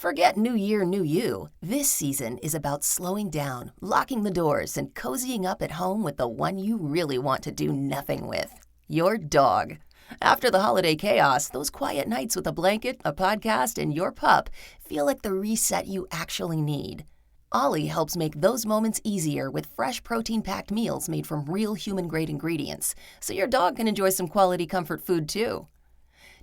Forget New Year, New You. This season is about slowing down, locking the doors, and cozying up at home with the one you really want to do nothing with. Your dog. After the holiday chaos, those quiet nights with a blanket, a podcast, and your pup feel like the reset you actually need. Ollie helps make those moments easier with fresh protein-packed meals made from real human-grade ingredients, so your dog can enjoy some quality comfort food too.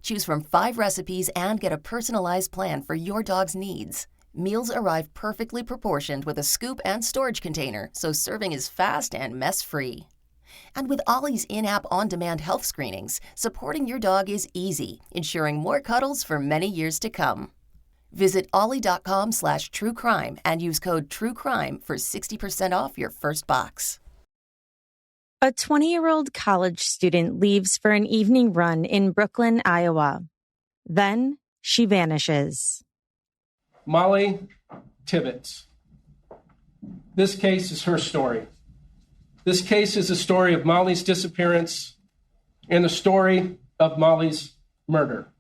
Choose from 5 recipes and get a personalized plan for your dog's needs. Meals arrive perfectly proportioned with a scoop and storage container, so serving is fast and mess-free. And with Ollie's in-app on-demand health screenings, supporting your dog is easy, ensuring more cuddles for many years to come. Visit ollie.com/truecrime and use code TRUECRIME for 60% off your first box. A 20-year-old college student leaves for an evening run in Brooklyn, Iowa. Then she vanishes. Mollie Tibbetts. This case is her story. This case is a story of Mollie's disappearance and the story of Mollie's murder.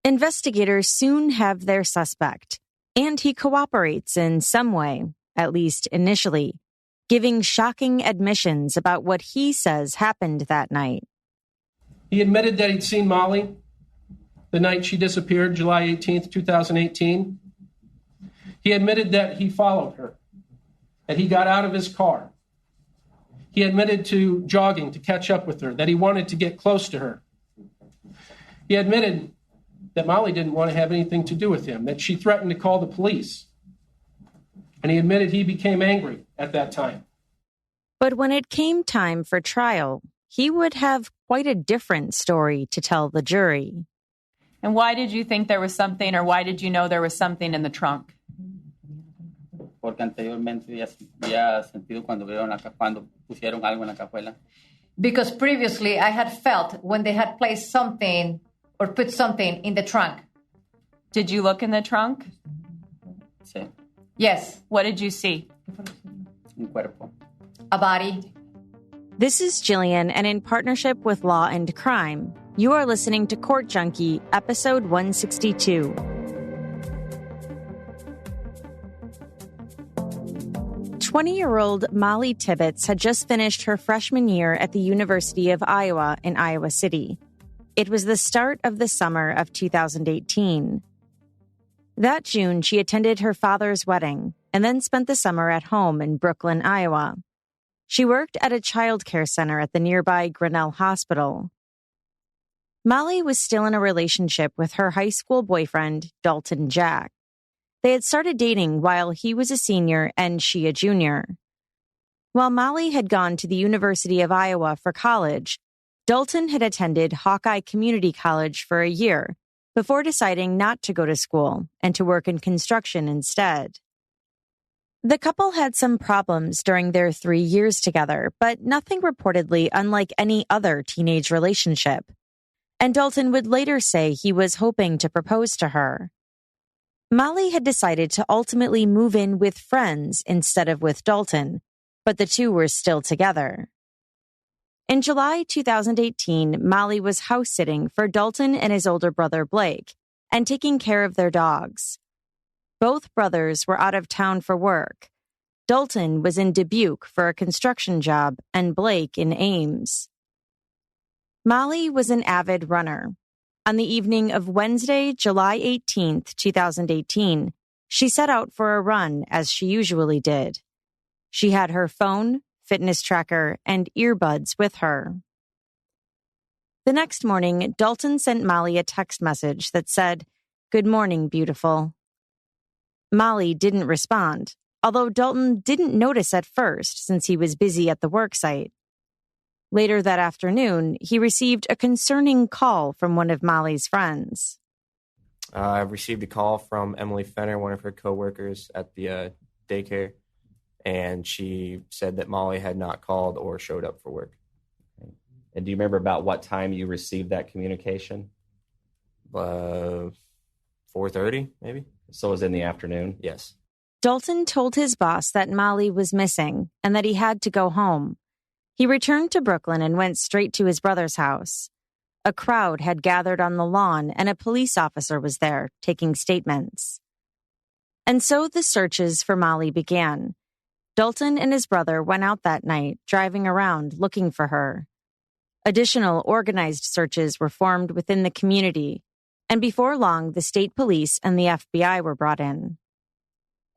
Investigators soon have their suspect, and he cooperates in some way, at least initially, giving shocking admissions about what he says happened that night. He admitted that he'd seen Mollie the night she disappeared, July 18th, 2018. He admitted that he followed her, that he got out of his car. He admitted to jogging to catch up with her, that he wanted to get close to her. He admitted that Mollie didn't want to have anything to do with him, that she threatened to call the police. And he admitted he became angry at that time. But when it came time for trial, he would have quite a different story to tell the jury. And why did you think there was something, or why did you know there was something in the trunk? Porque anteriormente había sentido cuando pusieron algo en la cajuela. Because previously I had felt when they had placed something or put something in the trunk. Did you look in the trunk? Sí. Yes. What did you see? Un cuerpo. A body. This is Jillian, and in partnership with Law and Crime, you are listening to Court Junkie, episode 162. "20-year-old Mollie Tibbetts had just finished her freshman year at the University of Iowa in Iowa City. It was the start of the summer of 2018. That June, she attended her father's wedding and then spent the summer at home in Brooklyn, Iowa. She worked at a child care center at the nearby Grinnell Hospital. Mollie was still in a relationship with her high school boyfriend, Dalton Jack. They had started dating while he was a senior and she a junior. While Mollie had gone to the University of Iowa for college, Dalton had attended Hawkeye Community College for a year before deciding not to go to school and to work in construction instead. The couple had some problems during their 3 years together, but nothing reportedly unlike any other teenage relationship. And Dalton would later say he was hoping to propose to her. Mollie had decided to ultimately move in with friends instead of with Dalton, but the two were still together. In July 2018, Mollie was house-sitting for Dalton and his older brother Blake and taking care of their dogs. Both brothers were out of town for work. Dalton was in Dubuque for a construction job and Blake in Ames. Mollie was an avid runner. On the evening of Wednesday, July 18th, 2018, she set out for a run as she usually did. She had her phone, fitness tracker, and earbuds with her. The next morning, Dalton sent Mollie a text message that said, "Good morning, beautiful." Mollie didn't respond, although Dalton didn't notice at first since he was busy at the worksite. Later that afternoon, he received a concerning call from one of Mollie's friends. I received a call from Emily Fenner, one of her coworkers at the daycare, and she said that Mollie had not called or showed up for work. And do you remember about what time you received that communication? 4:30, maybe? So it was in the afternoon? Yes. Dalton told his boss that Mollie was missing and that he had to go home. He returned to Brooklyn and went straight to his brother's house. A crowd had gathered on the lawn and a police officer was there taking statements. And so the searches for Mollie began. Dalton and his brother went out that night, driving around looking for her. Additional organized searches were formed within the community, and before long, the state police and the FBI were brought in.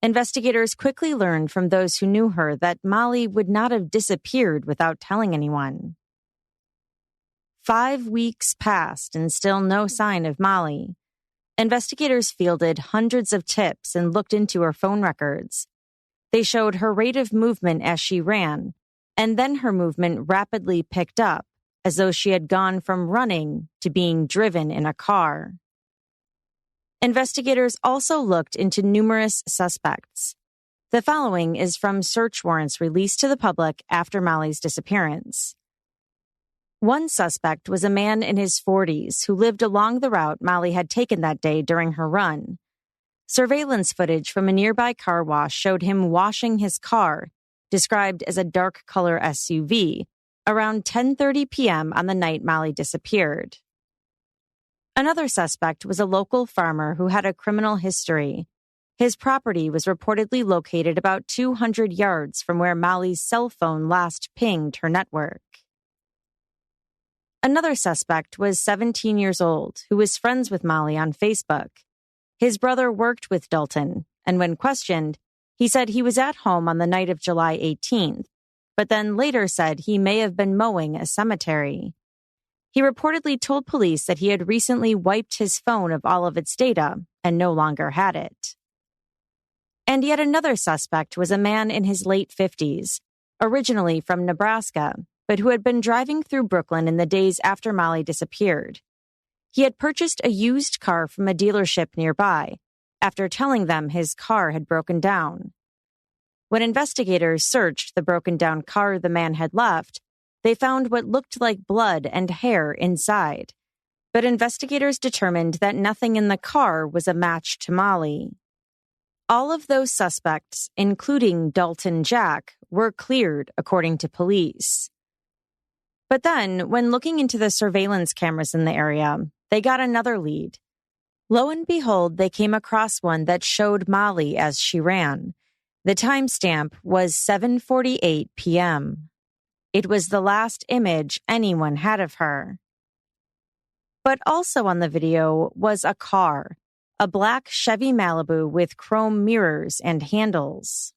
Investigators quickly learned from those who knew her that Mollie would not have disappeared without telling anyone. 5 weeks passed and still no sign of Mollie. Investigators fielded hundreds of tips and looked into her phone records. They showed her rate of movement as she ran, and then her movement rapidly picked up, as though she had gone from running to being driven in a car. Investigators also looked into numerous suspects. The following is from search warrants released to the public after Mollie's disappearance. One suspect was a man in his 40s who lived along the route Mollie had taken that day during her run. Surveillance footage from a nearby car wash showed him washing his car, described as a dark color SUV, around 10:30 p.m. on the night Mollie disappeared. Another suspect was a local farmer who had a criminal history. His property was reportedly located about 200 yards from where Mollie's cell phone last pinged her network. Another suspect was 17 years old, who was friends with Mollie on Facebook. His brother worked with Dalton, and when questioned, he said he was at home on the night of July 18th, but then later said he may have been mowing a cemetery. He reportedly told police that he had recently wiped his phone of all of its data and no longer had it. And yet another suspect was a man in his late 50s, originally from Nebraska, but who had been driving through Brooklyn in the days after Mollie disappeared. He had purchased a used car from a dealership nearby after telling them his car had broken down. When investigators searched the broken-down car the man had left, they found what looked like blood and hair inside. But investigators determined that nothing in the car was a match to Mollie. All of those suspects, including Dalton Jack, were cleared, according to police. But then, when looking into the surveillance cameras in the area, they got another lead. Lo and behold, they came across one that showed Mollie as she ran. The timestamp was 7:48 p.m. It was the last image anyone had of her. But also on the video was a car, a black Chevy Malibu with chrome mirrors and handles.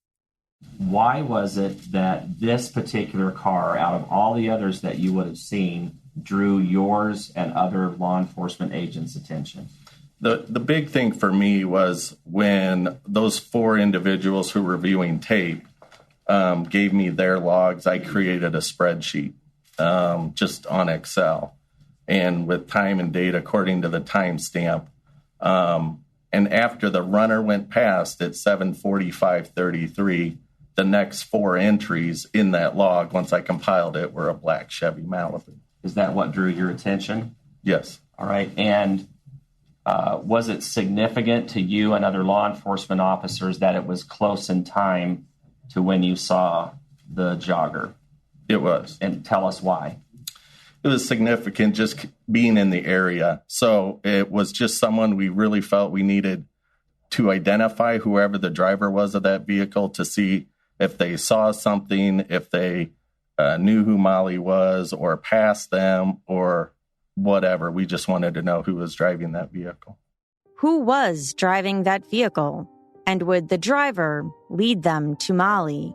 Why was it that this particular car, out of all the others that you would have seen, drew yours and other law enforcement agents' attention? The big thing for me was when those 4 individuals who were viewing tape gave me their logs, I created a spreadsheet just on Excel. And with time and date according to the timestamp. And after the runner went past at 7:45:33, the next 4 entries in that log, once I compiled it, were a black Chevy Malibu. Is that what drew your attention? Yes. All right. And was it significant to you and other law enforcement officers that it was close in time to when you saw the jogger? It was. And tell us why. It was significant just being in the area. So it was just someone we really felt we needed to identify, whoever the driver was of that vehicle, to see if they saw something, if they knew who Mollie was or passed them or whatever. We just wanted to know who was driving that vehicle. Who was driving that vehicle? And would the driver lead them to Mollie?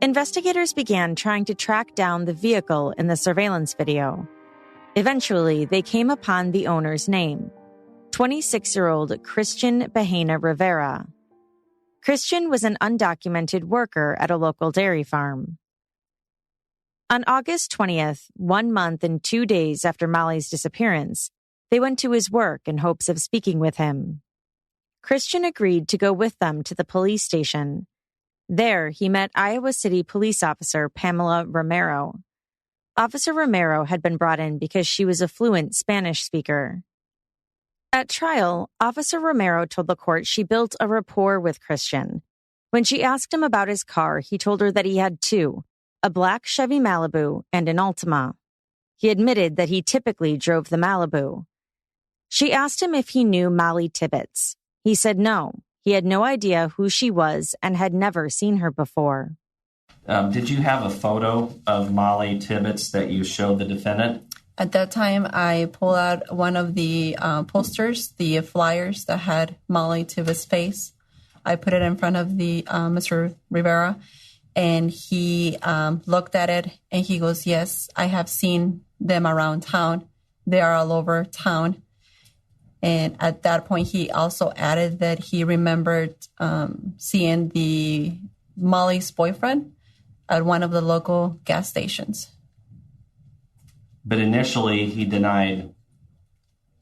Investigators began trying to track down the vehicle in the surveillance video. Eventually, they came upon the owner's name, 26-year-old Christian Bahena Rivera. Christian was an undocumented worker at a local dairy farm. On August 20th, 1 month and 2 days after Mollie's disappearance, they went to his work in hopes of speaking with him. Christian agreed to go with them to the police station. There, he met Iowa City police officer Pamela Romero. Officer Romero had been brought in because she was a fluent Spanish speaker. At trial, Officer Romero told the court she built a rapport with Christian. When she asked him about his car, he told her that he had 2, a black Chevy Malibu and an Altima. He admitted that he typically drove the Malibu. She asked him if he knew Mollie Tibbetts. He said no. He had no idea who she was and had never seen her before. Did you have a photo of Mollie Tibbetts that you showed the defendant? At that time, I pulled out one of the posters, the flyers that had Mollie Tibbetts' face. I put it in front of the Mr. Rivera, and he looked at it, and he goes, yes, I have seen them around town. They are all over town. And at that point, he also added that he remembered seeing the Mollie's boyfriend at one of the local gas stations. But initially, he denied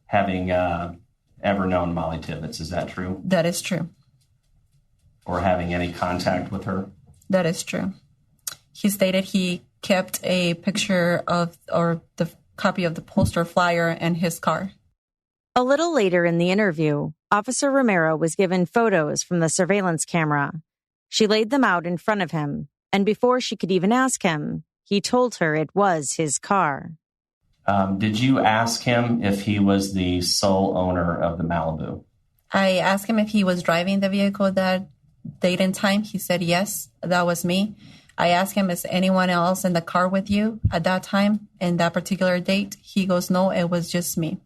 having ever known Mollie Tibbetts. Is that true? That is true. Or having any contact with her? That is true. He stated he kept a picture of, or the copy of the poster flyer in his car. A little later in the interview, Officer Romero was given photos from the surveillance camera. She laid them out in front of him, and before she could even ask him, he told her it was his car. Did you ask him if he was the sole owner of the Malibu? I asked him if he was driving the vehicle that date and time. He said, yes, that was me. I asked him, is anyone else in the car with you at that time, in that particular date? He goes, no, it was just me.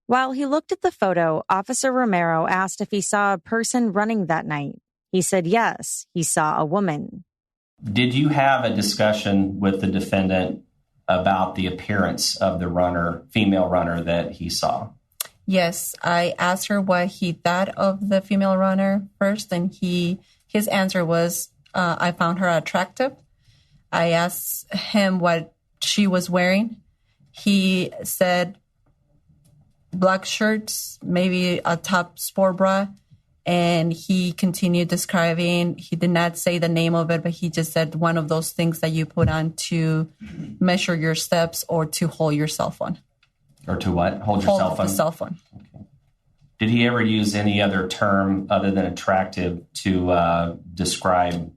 While he looked at the photo, Officer Romero asked if he saw a person running that night. He said yes, he saw a woman. Did you have a discussion with the defendant about the appearance of the runner, female runner that he saw? Yes, I asked her what he thought of the female runner first, and his answer was, I found her attractive. I asked him what she was wearing. He said black shirts, maybe a top sport bra, and he continued describing. He did not say the name of it, but he just said one of those things that you put on to measure your steps or to hold your cell phone. Or to what? Hold your cell phone? Hold the cell phone. Okay. Did he ever use any other term other than attractive to describe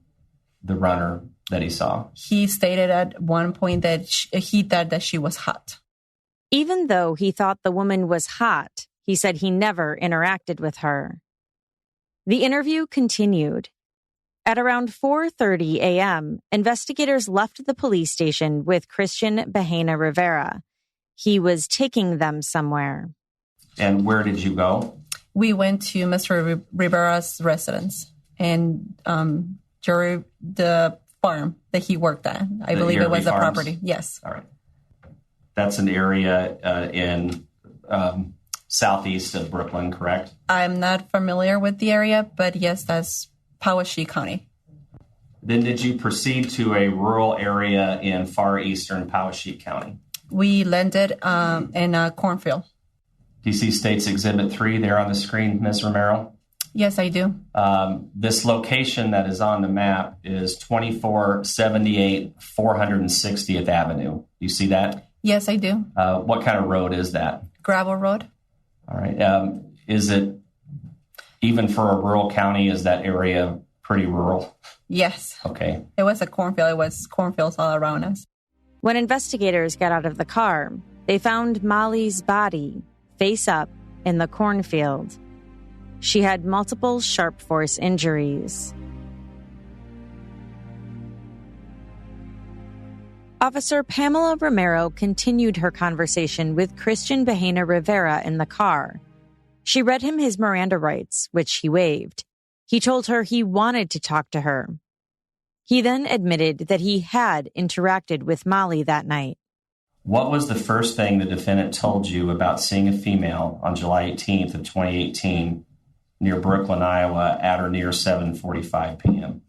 the runner that he saw? He stated at one point that he thought that she was hot. Even though he thought the woman was hot, he said he never interacted with her. The interview continued. At around 4:30 a.m., investigators left the police station with Christian Bahena Rivera. He was taking them somewhere. And where did you go? We went to Mr. Rivera's residence and the farm that he worked at. I believe it was a property. Yes. All right. That's an area in southeast of Brooklyn, correct? I'm not familiar with the area, but yes, that's Powashik County. Then did you proceed to a rural area in far eastern Powashik County? We landed in a cornfield. Do you see States Exhibit 3 there on the screen, Ms. Romero? Yes, I do. This location that is on the map is 2478 460th Avenue. Do you see that? Yes, I do. What kind of road is that? Gravel road. All right. Is it, even for a rural county, is that area pretty rural? Yes. Okay. It was a cornfield. It was cornfields all around us. When investigators got out of the car, they found Mollie's body face up in the cornfield. She had multiple sharp force injuries. Officer Pamela Romero continued her conversation with Christian Bahena Rivera in the car. She read him his Miranda rights, which he waived. He told her he wanted to talk to her. He then admitted that he had interacted with Mollie that night. What was the first thing the defendant told you about seeing a female on July 18th of 2018 near Brooklyn, Iowa at or near 7:45 p.m.?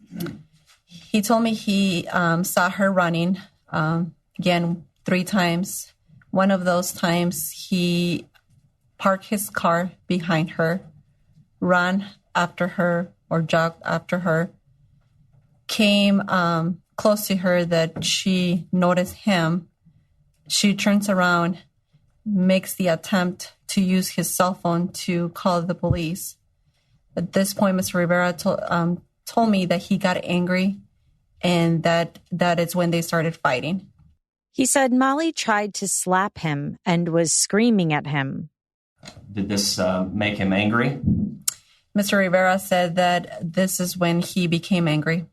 He told me he saw her running, again, 3 times. One of those times he parked his car behind her, ran after her or jogged after her, came close to her that she noticed him. She turns around, makes the attempt to use his cell phone to call the police. At this point, Mr. Rivera told me that he got angry and that is when they started fighting. He said Mollie tried to slap him and was screaming at him. Did this make him angry? Mr. Rivera said that this is when he became angry.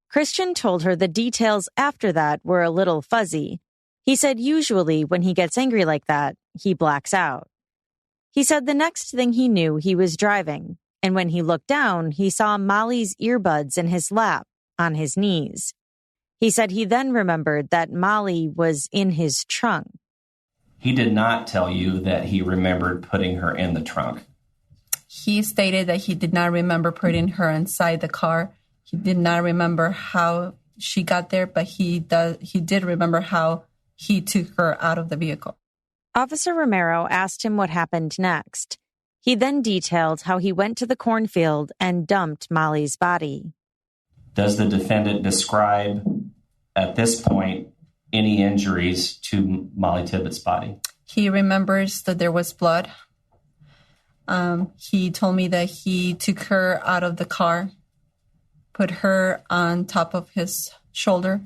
Christian told her the details after that were a little fuzzy. He said usually when he gets angry like that, he blacks out. He said the next thing he knew, he was driving, and when he looked down, he saw Mollie's earbuds in his lap, on his knees. He said he then remembered that Mollie was in his trunk. He did not tell you that he remembered putting her in the trunk. He stated that he did not remember putting her inside the car. He did not remember how she got there, but he did remember how he took her out of the vehicle. Officer Romero asked him what happened next. He then detailed how he went to the cornfield and dumped Mollie's body. Does the defendant describe at this point any injuries to Mollie Tibbetts' body? He remembers that there was blood. He told me that he took her out of the car, put her on top of his shoulder,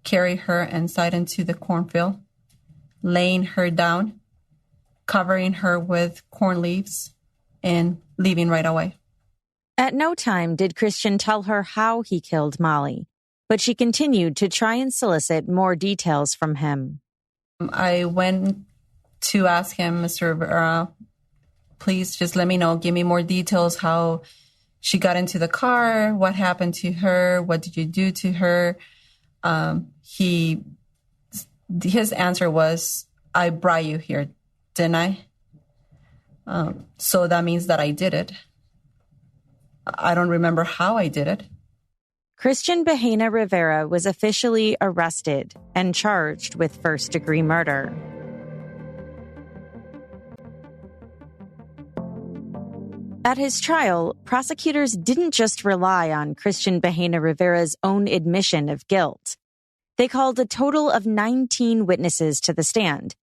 carried her inside into the cornfield, laying her down, covering her with corn leaves, and leaving right away. At no time did Christian tell her how he killed Mollie, but she continued to try and solicit more details from him. I went to ask him, Mr. Rivera, please just let me know, give me more details, how she got into the car, what happened to her, what did you do to her? His answer was, I brought you here, didn't I? So that means that I did it. I don't remember how I did it. Christian Bahena Rivera was officially arrested and charged with first-degree murder. At his trial, prosecutors didn't just rely on Christian Bahena Rivera's own admission of guilt. They called a total of 19 witnesses to the stand,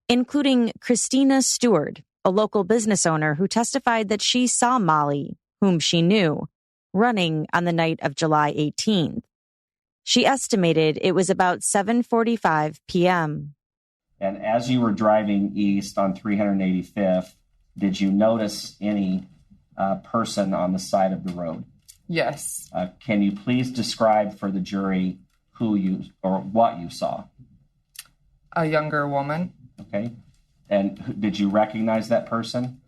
including Christina Stewart, a local business owner who testified that she saw Mollie, whom she knew, running on the night of July 18th. She estimated it was about 7:45 p.m. And as you were driving east on 385th, did you notice any person on the side of the road? Yes. Can you please describe for the jury who you or what you saw? A younger woman. Okay. And did you recognize that person?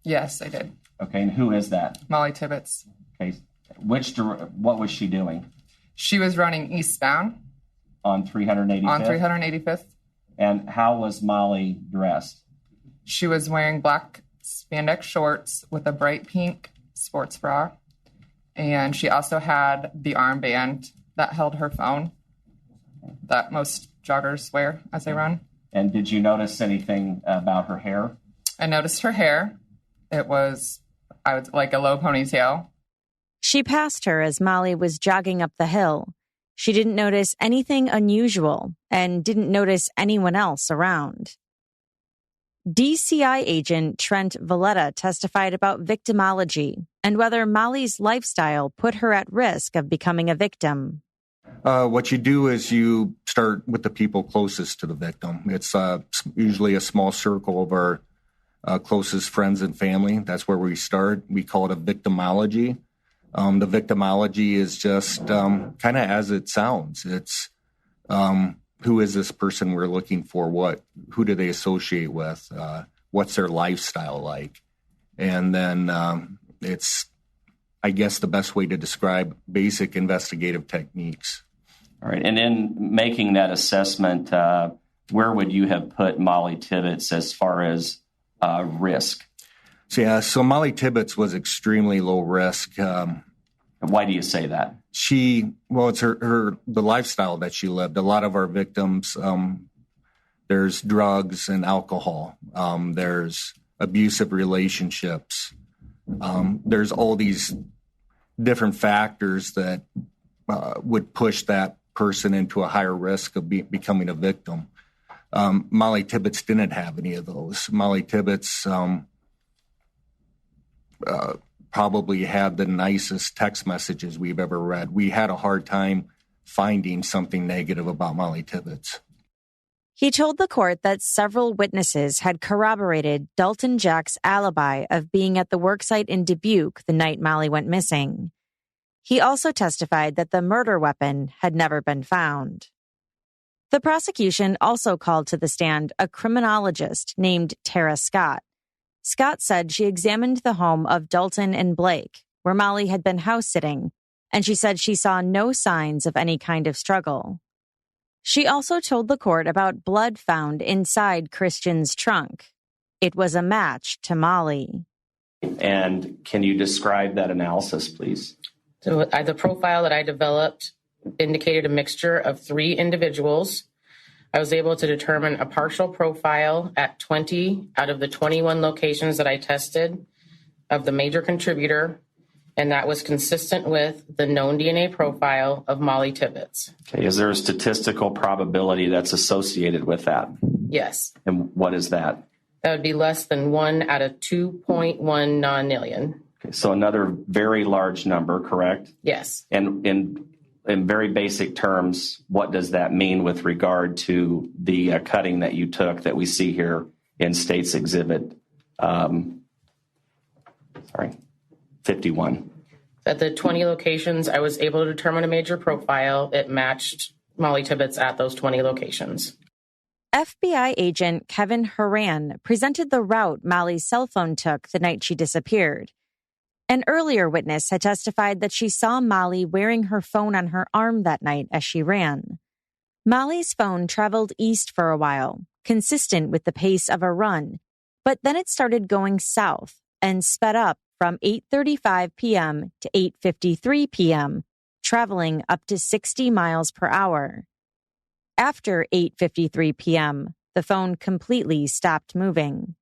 Yes, I did. Okay. And who is that? Mollie Tibbetts. Okay. What was she doing? She was running eastbound. On 385th? On 385th. And how was Mollie dressed? She was wearing black spandex shorts with a bright pink sports bra. And she also had the armband that held her phone that most joggers wear as they run. And did you notice anything about her hair? I noticed her hair. It was, like a low ponytail. She passed her as Mollie was jogging up the hill. She didn't notice anything unusual and didn't notice anyone else around. DCI agent Trent Valletta testified about victimology and whether Mollie's lifestyle put her at risk of becoming a victim. What you do is you start with the people closest to the victim. It's usually a small circle of our closest friends and family. That's where we start. We call it a victimology. The victimology is just kind of as it sounds. It's who is this person we're looking for? Who do they associate with? What's their lifestyle like? And then it's, I guess, the best way to describe basic investigative techniques. All right. And in making that assessment, where would you have put Mollie Tibbetts as far as risk? So Mollie Tibbetts was extremely low risk. Why do you say that? It's the lifestyle that she lived. A lot of our victims, there's drugs and alcohol. There's abusive relationships. There's all these different factors that would push that person into a higher risk of becoming a victim. Mollie Tibbetts didn't have any of those. Mollie Tibbetts probably had the nicest text messages we've ever read. We had a hard time finding something negative about Mollie Tibbetts. He told the court that several witnesses had corroborated Dalton Jack's alibi of being at the worksite in Dubuque the night Mollie went missing. He also testified that the murder weapon had never been found. The prosecution also called to the stand a criminologist named Tara Scott. Scott said she examined the home of Dalton and Blake, where Mollie had been house-sitting, and she said she saw no signs of any kind of struggle. She also told the court about blood found inside Christian's trunk. It was a match to Mollie. And can you describe that analysis, please? So the profile that I developed indicated a mixture of 3 individuals. I was able to determine a partial profile at 20 out of the 21 locations that I tested of the major contributor, and that was consistent with the known DNA profile of Mollie Tibbetts. Okay, is there a statistical probability that's associated with that? Yes. And what is that? That would be less than 1 out of 2.1 nonillion. Okay, so another very large number, correct? Yes. And in very basic terms, what does that mean with regard to the cutting that you took that we see here in State's Exhibit 51? At the 20 locations, I was able to determine a major profile. It matched Mollie Tibbetts at those 20 locations. FBI agent Kevin Horan presented the route Mollie's cell phone took the night she disappeared. An earlier witness had testified that she saw Mollie wearing her phone on her arm that night as she ran. Mollie's phone traveled east for a while, consistent with the pace of a run, but then it started going south and sped up from 8:35 p.m. to 8:53 p.m., traveling up to 60 miles per hour. After 8:53 p.m., the phone completely stopped moving.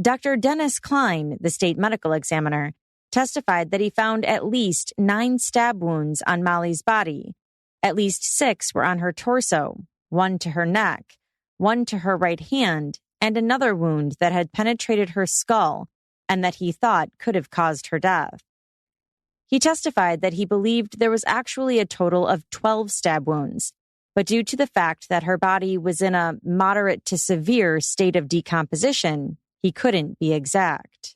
Dr. Dennis Klein, the state medical examiner, testified that he found at least 9 stab wounds on Mollie's body. At least 6 were on her torso, 1 to her neck, 1 to her right hand, and another wound that had penetrated her skull and that he thought could have caused her death. He testified that he believed there was actually a total of 12 stab wounds, but due to the fact that her body was in a moderate to severe state of decomposition, he couldn't be exact.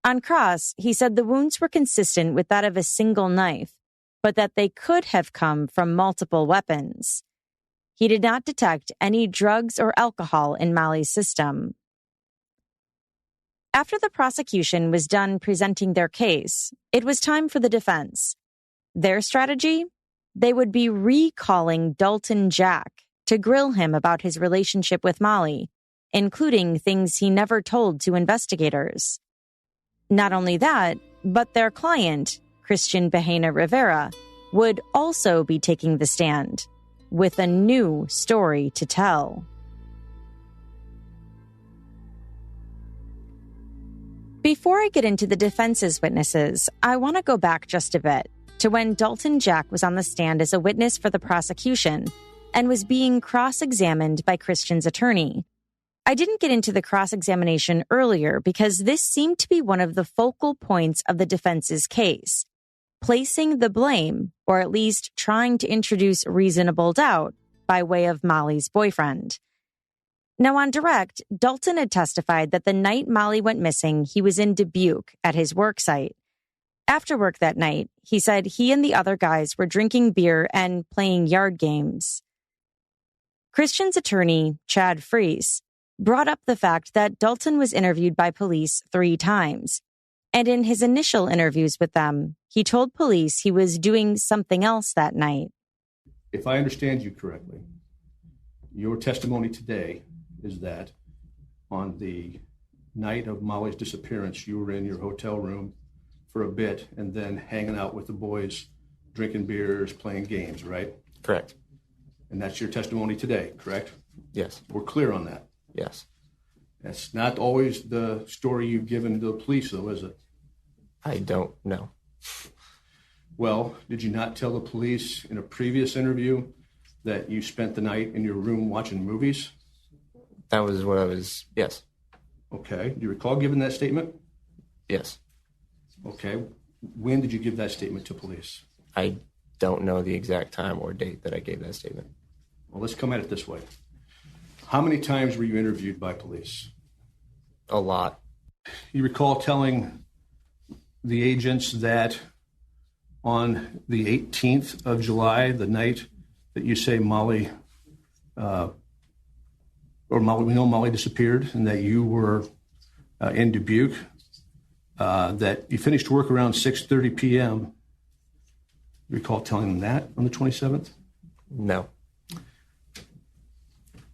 On cross, he said the wounds were consistent with that of a single knife, but that they could have come from multiple weapons. He did not detect any drugs or alcohol in Mollie's system. After the prosecution was done presenting their case, it was time for the defense. Their strategy? They would be recalling Dalton Jack to grill him about his relationship with Mollie, including things he never told to investigators. Not only that, but their client, Christian Bahena Rivera, would also be taking the stand with a new story to tell. Before I get into the defense's witnesses, I want to go back just a bit to when Dalton Jack was on the stand as a witness for the prosecution and was being cross-examined by Christian's attorney. I didn't get into the cross-examination earlier because this seemed to be one of the focal points of the defense's case, placing the blame, or at least trying to introduce reasonable doubt, by way of Mollie's boyfriend. Now, on direct, Dalton had testified that the night Mollie went missing, he was in Dubuque at his work site. After work that night, he said he and the other guys were drinking beer and playing yard games. Christian's attorney, Chad Freese, brought up the fact that Dalton was interviewed by police 3 times, and in his initial interviews with them, he told police he was doing something else that night. If I understand you correctly, your testimony today is that on the night of Mollie's disappearance, you were in your hotel room for a bit and then hanging out with the boys, drinking beers, playing games, right? Correct. And that's your testimony today, correct? Yes. We're clear on that. Yes. That's not always the story you've given to the police, though, is it? I don't know. Well, did you not tell the police in a previous interview that you spent the night in your room watching movies? That was what I was, yes. Okay. Do you recall giving that statement? Yes. Okay. When did you give that statement to police? I don't know the exact time or date that I gave that statement. Well, let's come at it this way. How many times were you interviewed by police? A lot. You recall telling the agents that on the 18th of July, the night that you say Mollie disappeared, and that you were in Dubuque, that you finished work around 6:30 p.m. You recall telling them that on the 27th? No.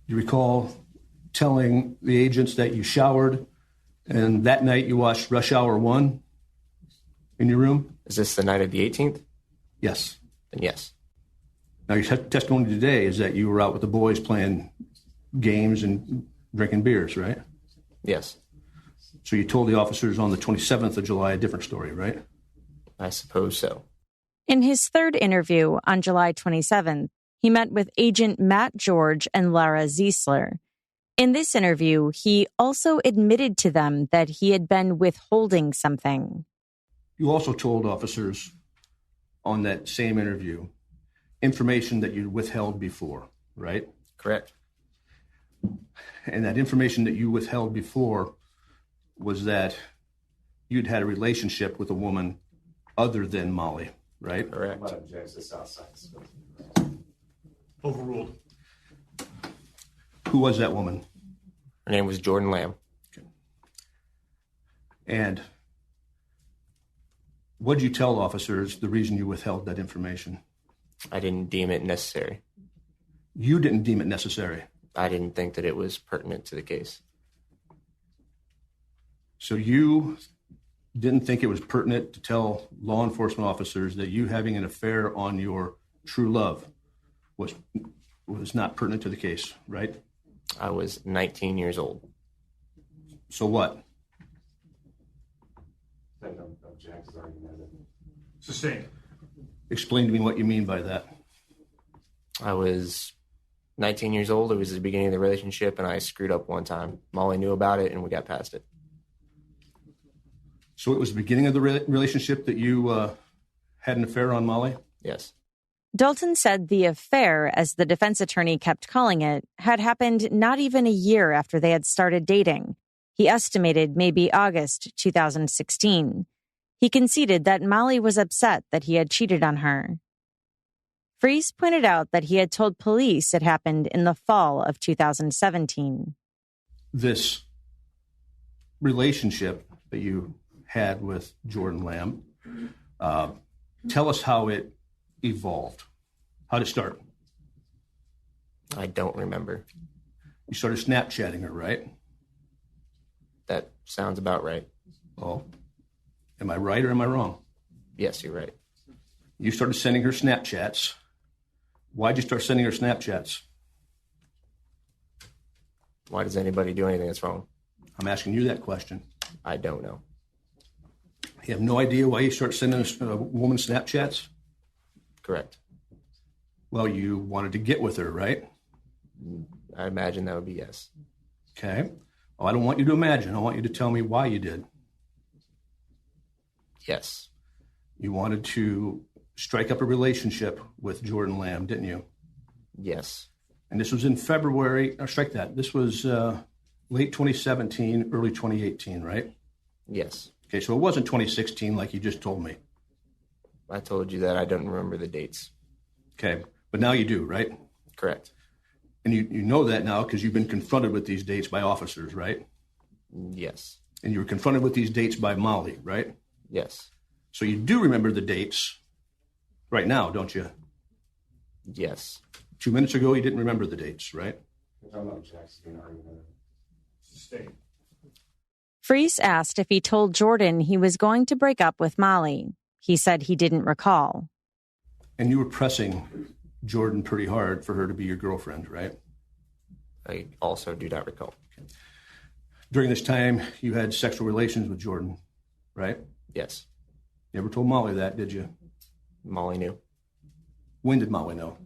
You recall telling the agents that you showered, and that night you watched Rush Hour 1 in your room? Is this the night of the 18th? Yes. Then yes. Now, your testimony today is that you were out with the boys playing games and drinking beers, right? Yes. So you told the officers on the 27th of July a different story, right? I suppose so. In his third interview on July 27th, he met with Agent Matt George and Lara Ziesler. In this interview, he also admitted to them that he had been withholding something. You also told officers on that same interview information that you withheld before, right? Correct. And that information that you withheld before was that you'd had a relationship with a woman other than Mollie, right? Correct. Overruled. Who was that woman? Her name was Jordan Lamb. Okay. And what did you tell officers the reason you withheld that information? I didn't deem it necessary. You didn't deem it necessary? I didn't think that it was pertinent to the case. So you didn't think it was pertinent to tell law enforcement officers that you having an affair on your true love was not pertinent to the case, right? I was 19 years old. So what? Sustained. Explain to me what you mean by that. I was 19 years old. It was the beginning of the relationship, and I screwed up one time. Mollie knew about it, and we got past it. So it was the beginning of the relationship that you had an affair on Mollie? Yes. Dalton said the affair, as the defense attorney kept calling it, had happened not even a year after they had started dating. He estimated maybe August 2016. He conceded that Mollie was upset that he had cheated on her. Freese pointed out that he had told police it happened in the fall of 2017. This relationship that you had with Jordan Lamb, tell us how it evolved. How did it start? I don't remember. You started Snapchatting her, right? That sounds about right. Oh, am I right or am I wrong? Yes, you're right. You started sending her Snapchats. Why'd you start sending her Snapchats? Why does anybody do anything that's wrong? I'm asking you that question. I don't know. You have no idea why you start sending a woman Snapchats? Correct. Well, you wanted to get with her, right? I imagine that would be yes. Okay. Well, I don't want you to imagine. I want you to tell me why you did. Yes. You wanted to strike up a relationship with Jordan Lamb, didn't you? Yes. And this was in February. Strike that. This was late 2017, early 2018, right? Yes. Okay, so it wasn't 2016 like you just told me. I told you that I don't remember the dates. Okay, but now you do, right? Correct. And you know that now because you've been confronted with these dates by officers, right? Yes. And you were confronted with these dates by Mollie, right? Yes. So you do remember the dates right now, don't you? Yes. 2 minutes ago, you didn't remember the dates, right? Freese asked if he told Jordan he was going to break up with Mollie. He said he didn't recall. And you were pressing Jordan pretty hard for her to be your girlfriend, right? I also do not recall. Okay. During this time, you had sexual relations with Jordan, right? Yes. You never told Mollie that, did you? Mollie knew. When did Mollie know?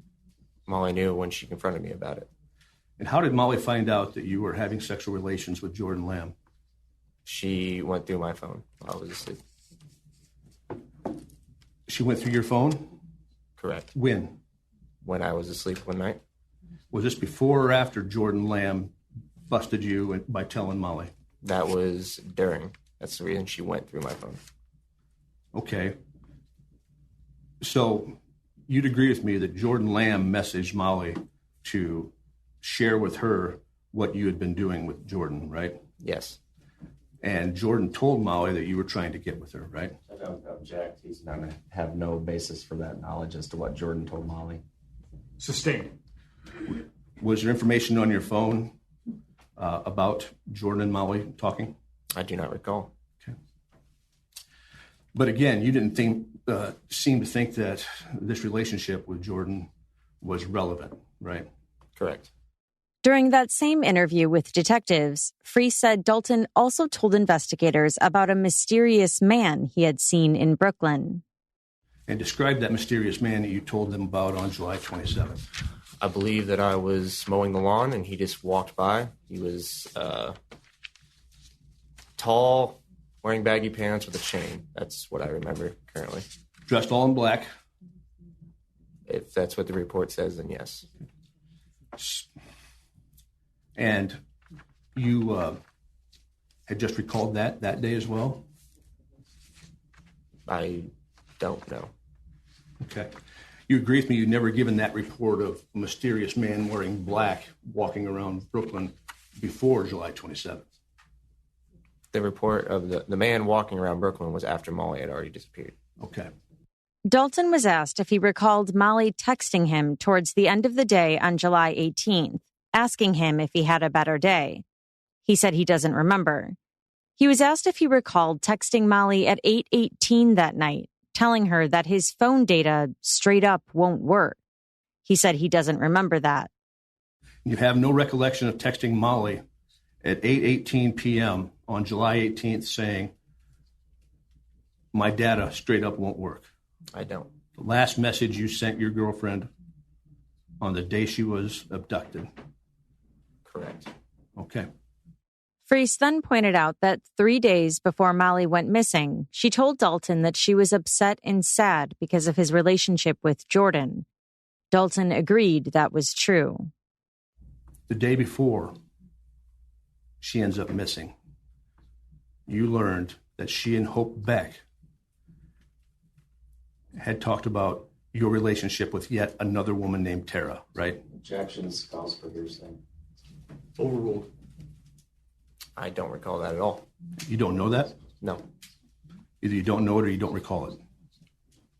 Mollie knew when she confronted me about it. And how did Mollie find out that you were having sexual relations with Jordan Lamb? She went through my phone while I was asleep. She went through your phone? Correct. When? When I was asleep one night. Was this before or after Jordan Lamb busted you by telling Mollie? That was during. That's the reason she went through my phone. Okay. So you'd agree with me that Jordan Lamb messaged Mollie to share with her what you had been doing with Jordan, right? Yes. And Jordan told Mollie that you were trying to get with her, right? I don't object. He's not going to have no basis for that knowledge as to what Jordan told Mollie. Sustained. Was there information on your phone about Jordan and Mollie talking? I do not recall. Okay. But again, you didn't seem to think that this relationship with Jordan was relevant, right? Correct. During that same interview with detectives, Freese said Dalton also told investigators about a mysterious man he had seen in Brooklyn. And describe that mysterious man that you told them about on July 27th. I believe that I was mowing the lawn and he just walked by. He was tall, wearing baggy pants with a chain. That's what I remember currently. Dressed all in black? If that's what the report says, then yes. And you had just recalled that day as well? I don't know. Okay. You agree with me you'd never given that report of a mysterious man wearing black walking around Brooklyn before July 27th? The report of the man walking around Brooklyn was after Mollie had already disappeared. Okay. Dalton was asked if he recalled Mollie texting him towards the end of the day on July 18th, asking him if he had a better day. He said he doesn't remember. He was asked if he recalled texting Mollie at 8:18 that night, telling her that his phone data straight up won't work. He said he doesn't remember that. You have no recollection of texting Mollie at 8:18 p.m. on July 18th saying, my data straight up won't work? I don't. The last message you sent your girlfriend on the day she was abducted? Correct. Okay. Freese then pointed out that 3 days before Mollie went missing, she told Dalton that she was upset and sad because of his relationship with Jordan. Dalton agreed that was true. The day before she ends up missing, you learned that she and Hope Beck had talked about your relationship with yet another woman named Tara, right? Objections, calls for hearsay. Overruled. I don't recall that at all. You don't know that? No. Either you don't know it or you don't recall it.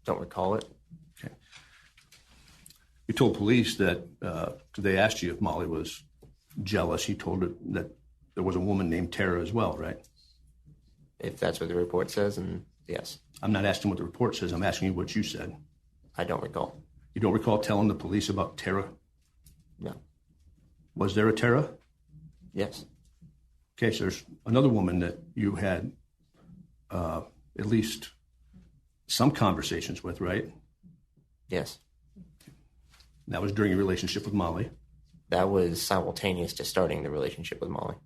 Don't recall it. Okay. You told police that they asked you if Mollie was jealous. You told her that there was a woman named Tara as well, right? If that's what the report says, and yes. I'm not asking what the report says. I'm asking you what you said. I don't recall. You don't recall telling the police about Tara? No. Was there a Tara? Yes. Okay, so there's another woman that you had at least some conversations with, right? Yes. That was during your relationship with Mollie? That was simultaneous to starting the relationship with Mollie.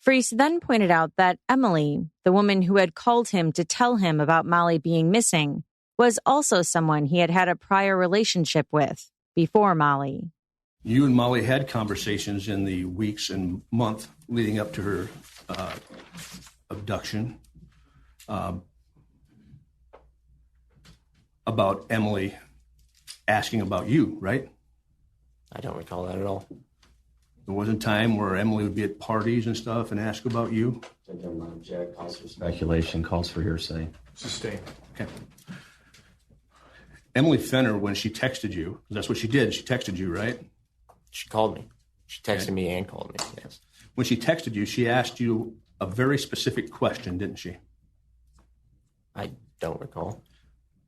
Freese then pointed out that Emily, the woman who had called him to tell him about Mollie being missing, was also someone he had had a prior relationship with before Mollie. You and Mollie had conversations in the weeks and month leading up to her abduction about Emily asking about you, right? I don't recall that at all. There wasn't time where Emily would be at parties and stuff and ask about you? I don't object. Calls for speculation, calls for hearsay. Sustained. Okay. Emily Fenner, when she texted you, that's what she did. She texted you, right? She called me. She texted me and called me, yes. When she texted you, she asked you a very specific question, didn't she? I don't recall.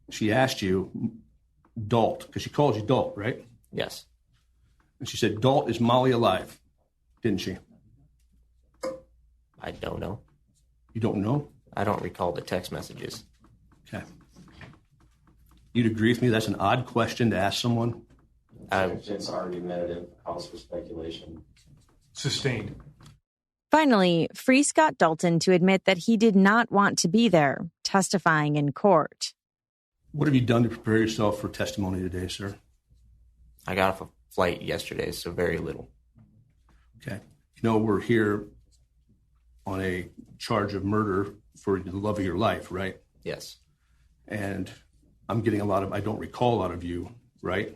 She asked you, Dalt, because she called you Dalt, right? Yes. And she said, Dalt, is Mollie alive? Didn't she? I don't know. You don't know? I don't recall the text messages. Okay. You'd agree with me that's an odd question to ask someone? It's argumentative, calls for speculation. Sustained. Finally, Freese got Dalton to admit that he did not want to be there, testifying in court. What have you done to prepare yourself for testimony today, sir? I got off a flight yesterday, so very little. Okay. You know, we're here on a charge of murder for the love of your life, right? Yes. And I'm getting I don't recall out of you, right?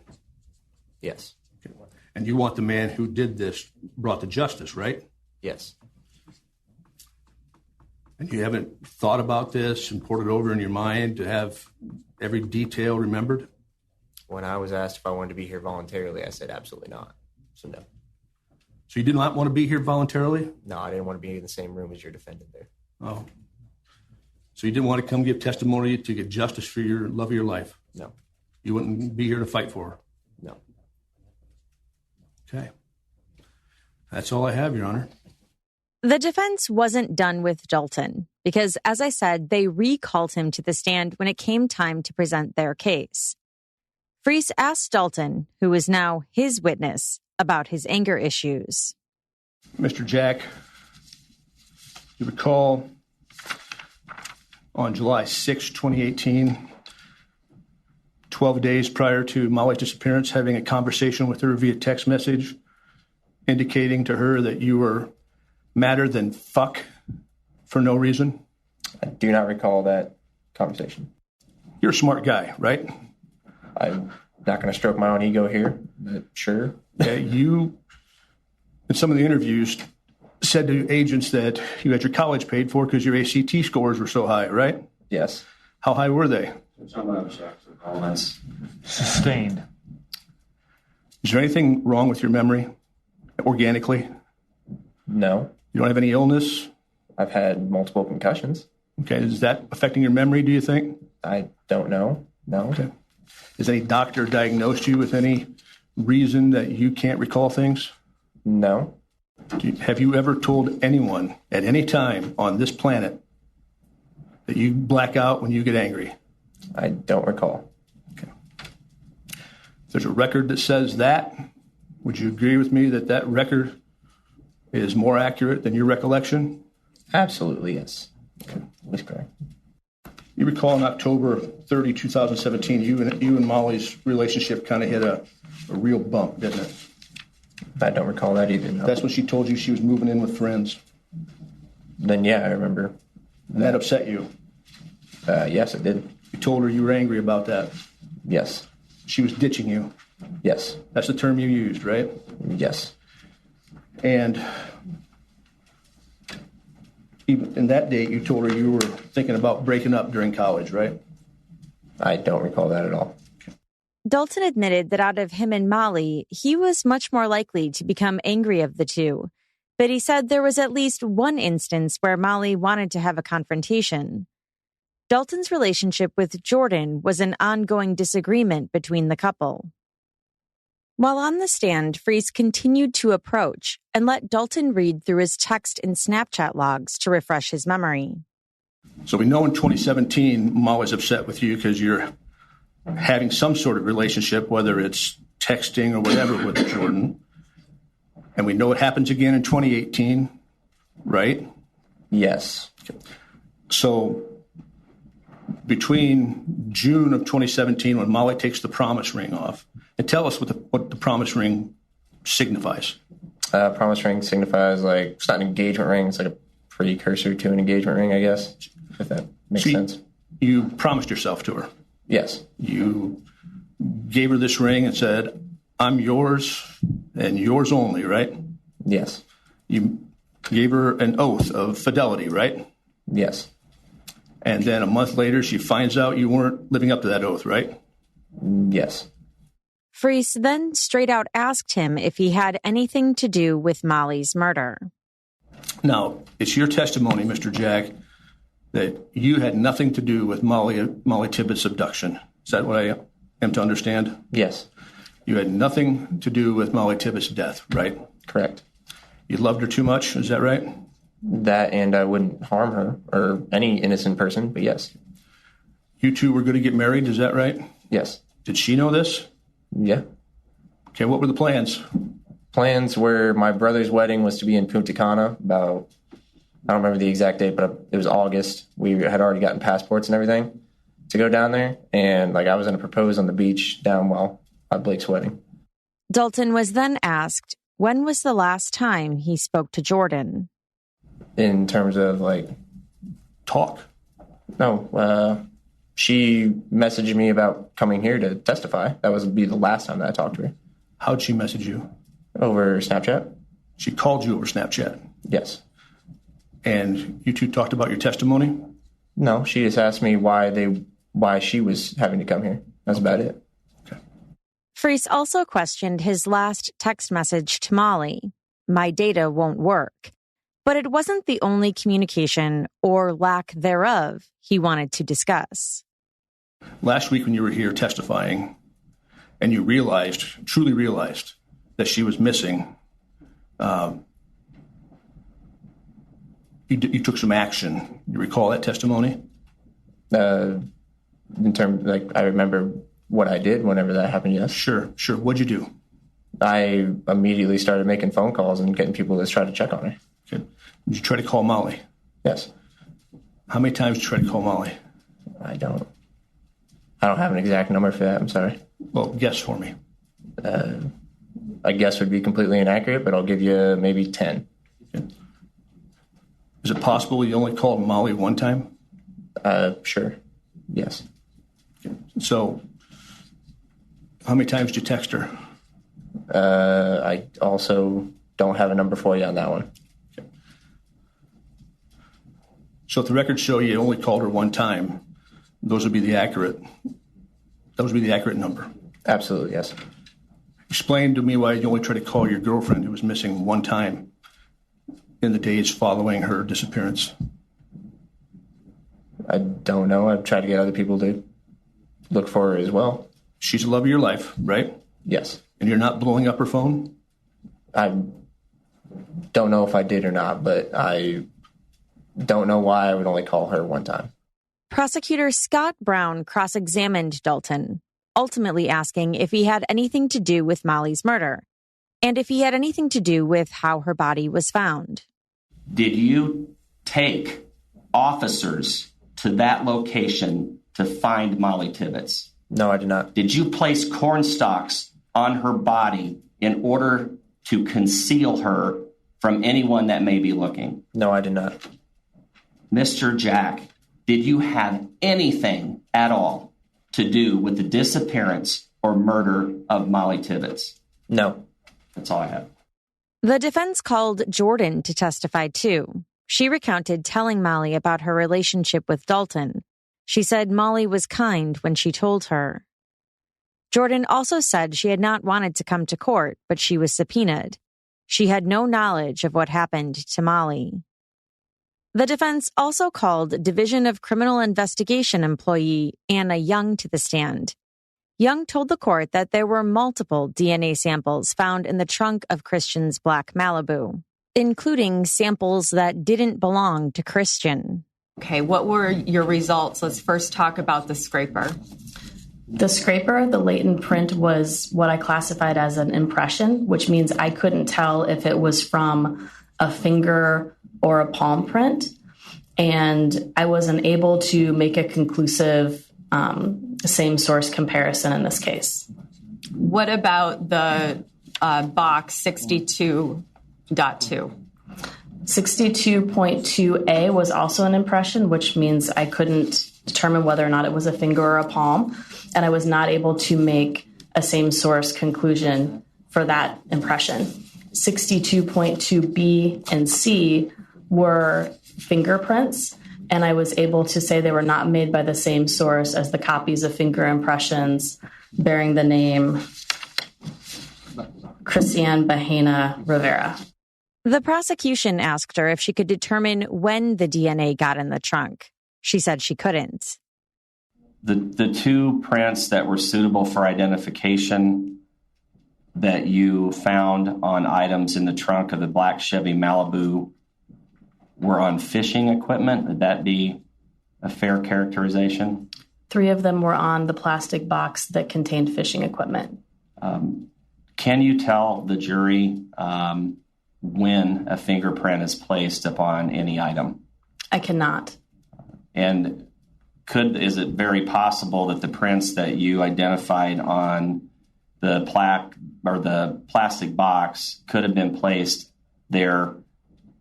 Yes. Okay. And you want the man who did this brought to justice, right? Yes. And you haven't thought about this and poured it over in your mind to have every detail remembered? When I was asked if I wanted to be here voluntarily, I said absolutely not. So no. So you did not want to be here voluntarily? No, I didn't want to be in the same room as your defendant there. Oh. So you didn't want to come give testimony to get justice for your love of your life? No. You wouldn't be here to fight for her? No. Okay. That's all I have, Your Honor. The defense wasn't done with Dalton because, as I said, they recalled him to the stand when it came time to present their case. Freese asked Dalton, who is now his witness, about his anger issues. Mr. Jack, you recall on July 6, 2018, 12 days prior to Mollie's disappearance, having a conversation with her via text message, indicating to her that you were madder than fuck for no reason? I do not recall that conversation. You're a smart guy, right? I'm not going to stroke my own ego here, but sure. Yeah, you, in some of the interviews, said to agents that you had your college paid for because your ACT scores were so high, right? Yes. How high were they? Sustained. Is there anything wrong with your memory, organically? No. You don't have any illness? I've had multiple concussions. Okay, is that affecting your memory, do you think? I don't know. No. Okay. Has any doctor diagnosed you with any reason that you can't recall things? No. Have you ever told anyone at any time on this planet that you black out when you get angry? I don't recall. Okay. If there's a record that says that, would you agree with me that that record is more accurate than your recollection? Absolutely, yes. Okay. That's correct. You recall in October 30, 2017, you and Mollie's relationship kind of hit a real bump, didn't it? I don't recall that either. No. That's when she told you she was moving in with friends. Then, yeah, I remember. And that upset you? Yes, it did. You told her you were angry about that? Yes. She was ditching you? Yes. That's the term you used, right? Yes. And even in that date, you told her you were thinking about breaking up during college, right? I don't recall that at all. Dalton admitted that out of him and Mollie, he was much more likely to become angry of the two. But he said there was at least one instance where Mollie wanted to have a confrontation. Dalton's relationship with Jordan was an ongoing disagreement between the couple. While on the stand, Freese continued to approach and let Dalton read through his text and Snapchat logs to refresh his memory. So we know in 2017, Mollie's upset with you because you're having some sort of relationship, whether it's texting or whatever with Jordan. And we know it happens again in 2018, right? Yes. Okay. So between June of 2017, when Mollie takes the promise ring off, and tell us what the promise ring signifies. Promise ring signifies, like, it's not an engagement ring. It's like a precursor to an engagement ring, I guess, if that makes sense. You promised yourself to her. Yes. You gave her this ring and said, I'm yours and yours only, right? Yes. You gave her an oath of fidelity, right? Yes. And then a month later, she finds out you weren't living up to that oath, right? Yes. Freese then straight out asked him if he had anything to do with Mollie's murder. Now, it's your testimony, Mr. Jack, that you had nothing to do with Mollie Tibbetts' abduction. Is that what I am to understand? Yes. You had nothing to do with Mollie Tibbetts' death, right? Correct. You loved her too much, is that right? That, and I wouldn't harm her or any innocent person, but yes. You two were going to get married, is that right? Yes. Did she know this? Yeah. Okay, what were the plans? Plans were my brother's wedding was to be in Punta Cana about, I don't remember the exact date, but it was August. We had already gotten passports and everything to go down there. And like I was going to propose on the beach down at Blake's wedding. Dalton was then asked when was the last time he spoke to Jordan. In terms of Talk. no, she messaged me about coming here to testify. That would be the last time that I talked to her. How'd she message you? Over Snapchat? She called you over Snapchat. Yes. And you two talked about your testimony? No, she just asked me why she was having to come here. That's about it. Okay. Freese also questioned his last text message to Mollie, "My data won't work." But it wasn't the only communication or lack thereof he wanted to discuss. Last week when you were here testifying and you truly realized that she was missing, you took some action. You recall that testimony? In terms, I remember what I did whenever that happened, yes. Sure. What'd you do? I immediately started making phone calls and getting people to try to check on her. Okay. Did you try to call Mollie? Yes. How many times did you try to call Mollie? I don't have an exact number for that. I'm sorry. Well, guess for me. A guess would be completely inaccurate, but I'll give you maybe 10. Okay. Is it possible you only called Mollie one time? Sure. Yes. Okay. So, how many times did you text her? I also don't have a number for you on that one. Okay. So if the records show you only called her one time, that would be the accurate number. Absolutely, yes. Explain to me why you only tried to call your girlfriend who was missing one time in the days following her disappearance. I don't know. I've tried to get other people to look for her as well. She's the love of your life, right? Yes. And you're not blowing up her phone? I don't know if I did or not, but I don't know why I would only call her one time. Prosecutor Scott Brown cross-examined Dalton, ultimately asking if he had anything to do with Mollie's murder, and if he had anything to do with how her body was found. Did you take officers to that location to find Mollie Tibbetts? No, I did not. Did you place corn stalks on her body in order to conceal her from anyone that may be looking? No, I did not. Mr. Jack, did you have anything at all to do with the disappearance or murder of Mollie Tibbetts? No. That's all I have. The defense called Jordan to testify too. She recounted telling Mollie about her relationship with Dalton. She said Mollie was kind when she told her. Jordan also said she had not wanted to come to court, but she was subpoenaed. She had no knowledge of what happened to Mollie. The defense also called Division of Criminal Investigation employee Anna Young to the stand. Young told the court that there were multiple DNA samples found in the trunk of Christian's black Malibu, including samples that didn't belong to Christian. Okay, what were your results? Let's first talk about the scraper. The scraper, the latent print, was what I classified as an impression, which means I couldn't tell if it was from a finger or a palm print. And I wasn't able to make a conclusive same source comparison in this case. What about the box 62.2? 62.2A was also an impression, which means I couldn't determine whether or not it was a finger or a palm, and I was not able to make a same source conclusion for that impression. 62.2B and C were fingerprints, and I was able to say they were not made by the same source as the copies of finger impressions bearing the name Christiane Bahena Rivera. The prosecution asked her if she could determine when the DNA got in the trunk. She said she couldn't. The two prints that were suitable for identification that you found on items in the trunk of the black Chevy Malibu were on fishing equipment. Would that be a fair characterization? 3 of them were on the plastic box that contained fishing equipment. Can you tell the jury when a fingerprint is placed upon any item? I cannot. And is it very possible that the prints that you identified on the plaque or the plastic box could have been placed there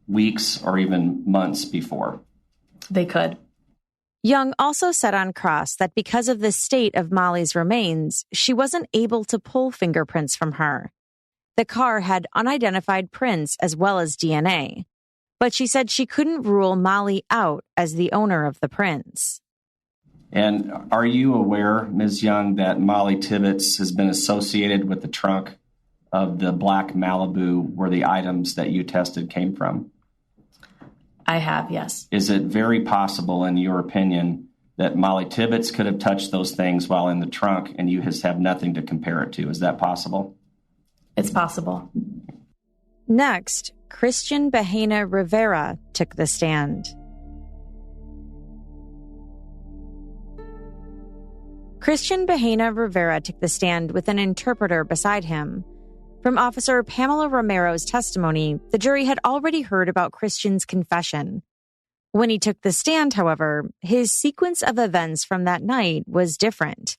weeks or even months before. They could. Young also said on cross that because of the state of Mollie's remains, she wasn't able to pull fingerprints from her. The car had unidentified prints as well as DNA, but she said she couldn't rule Mollie out as the owner of the prints. And are you aware, Ms. Young, that Mollie Tibbetts has been associated with the trunk of the black Malibu where the items that you tested came from? I have, yes. Is it very possible, in your opinion, that Mollie Tibbetts could have touched those things while in the trunk and you have nothing to compare it to? Is that possible? It's possible. Next, Christian Bahena Rivera took the stand. Christian Bahena Rivera took the stand with an interpreter beside him. From Officer Pamela Romero's testimony, the jury had already heard about Christian's confession. When he took the stand, however, his sequence of events from that night was different.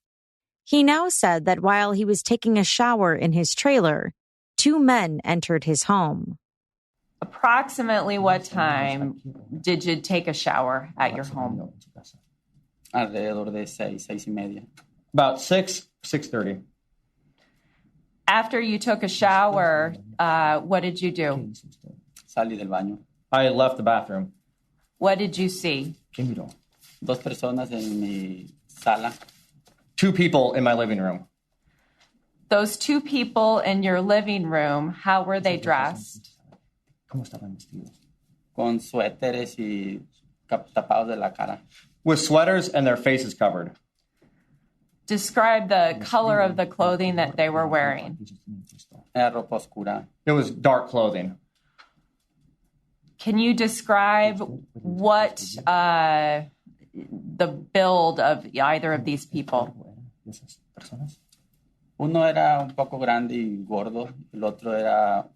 He now said that while he was taking a shower in his trailer, two men entered his home. Approximately what time did you take a shower at your home? Alrededor de 6:30. About 6:30. After you took a shower, what did you do? Salí del baño. I left the bathroom. What did you see? Dos personas en mi sala. Two people in my living room. Those two people in your living room, how were they dressed? Con suéteres y tapados de la cara. With sweaters and their faces covered. Describe the color of the clothing that they were wearing. Era ropa oscura. It was dark clothing. Can you describe what the build of either of these people? Uno era un poco grande y gordo, el otro era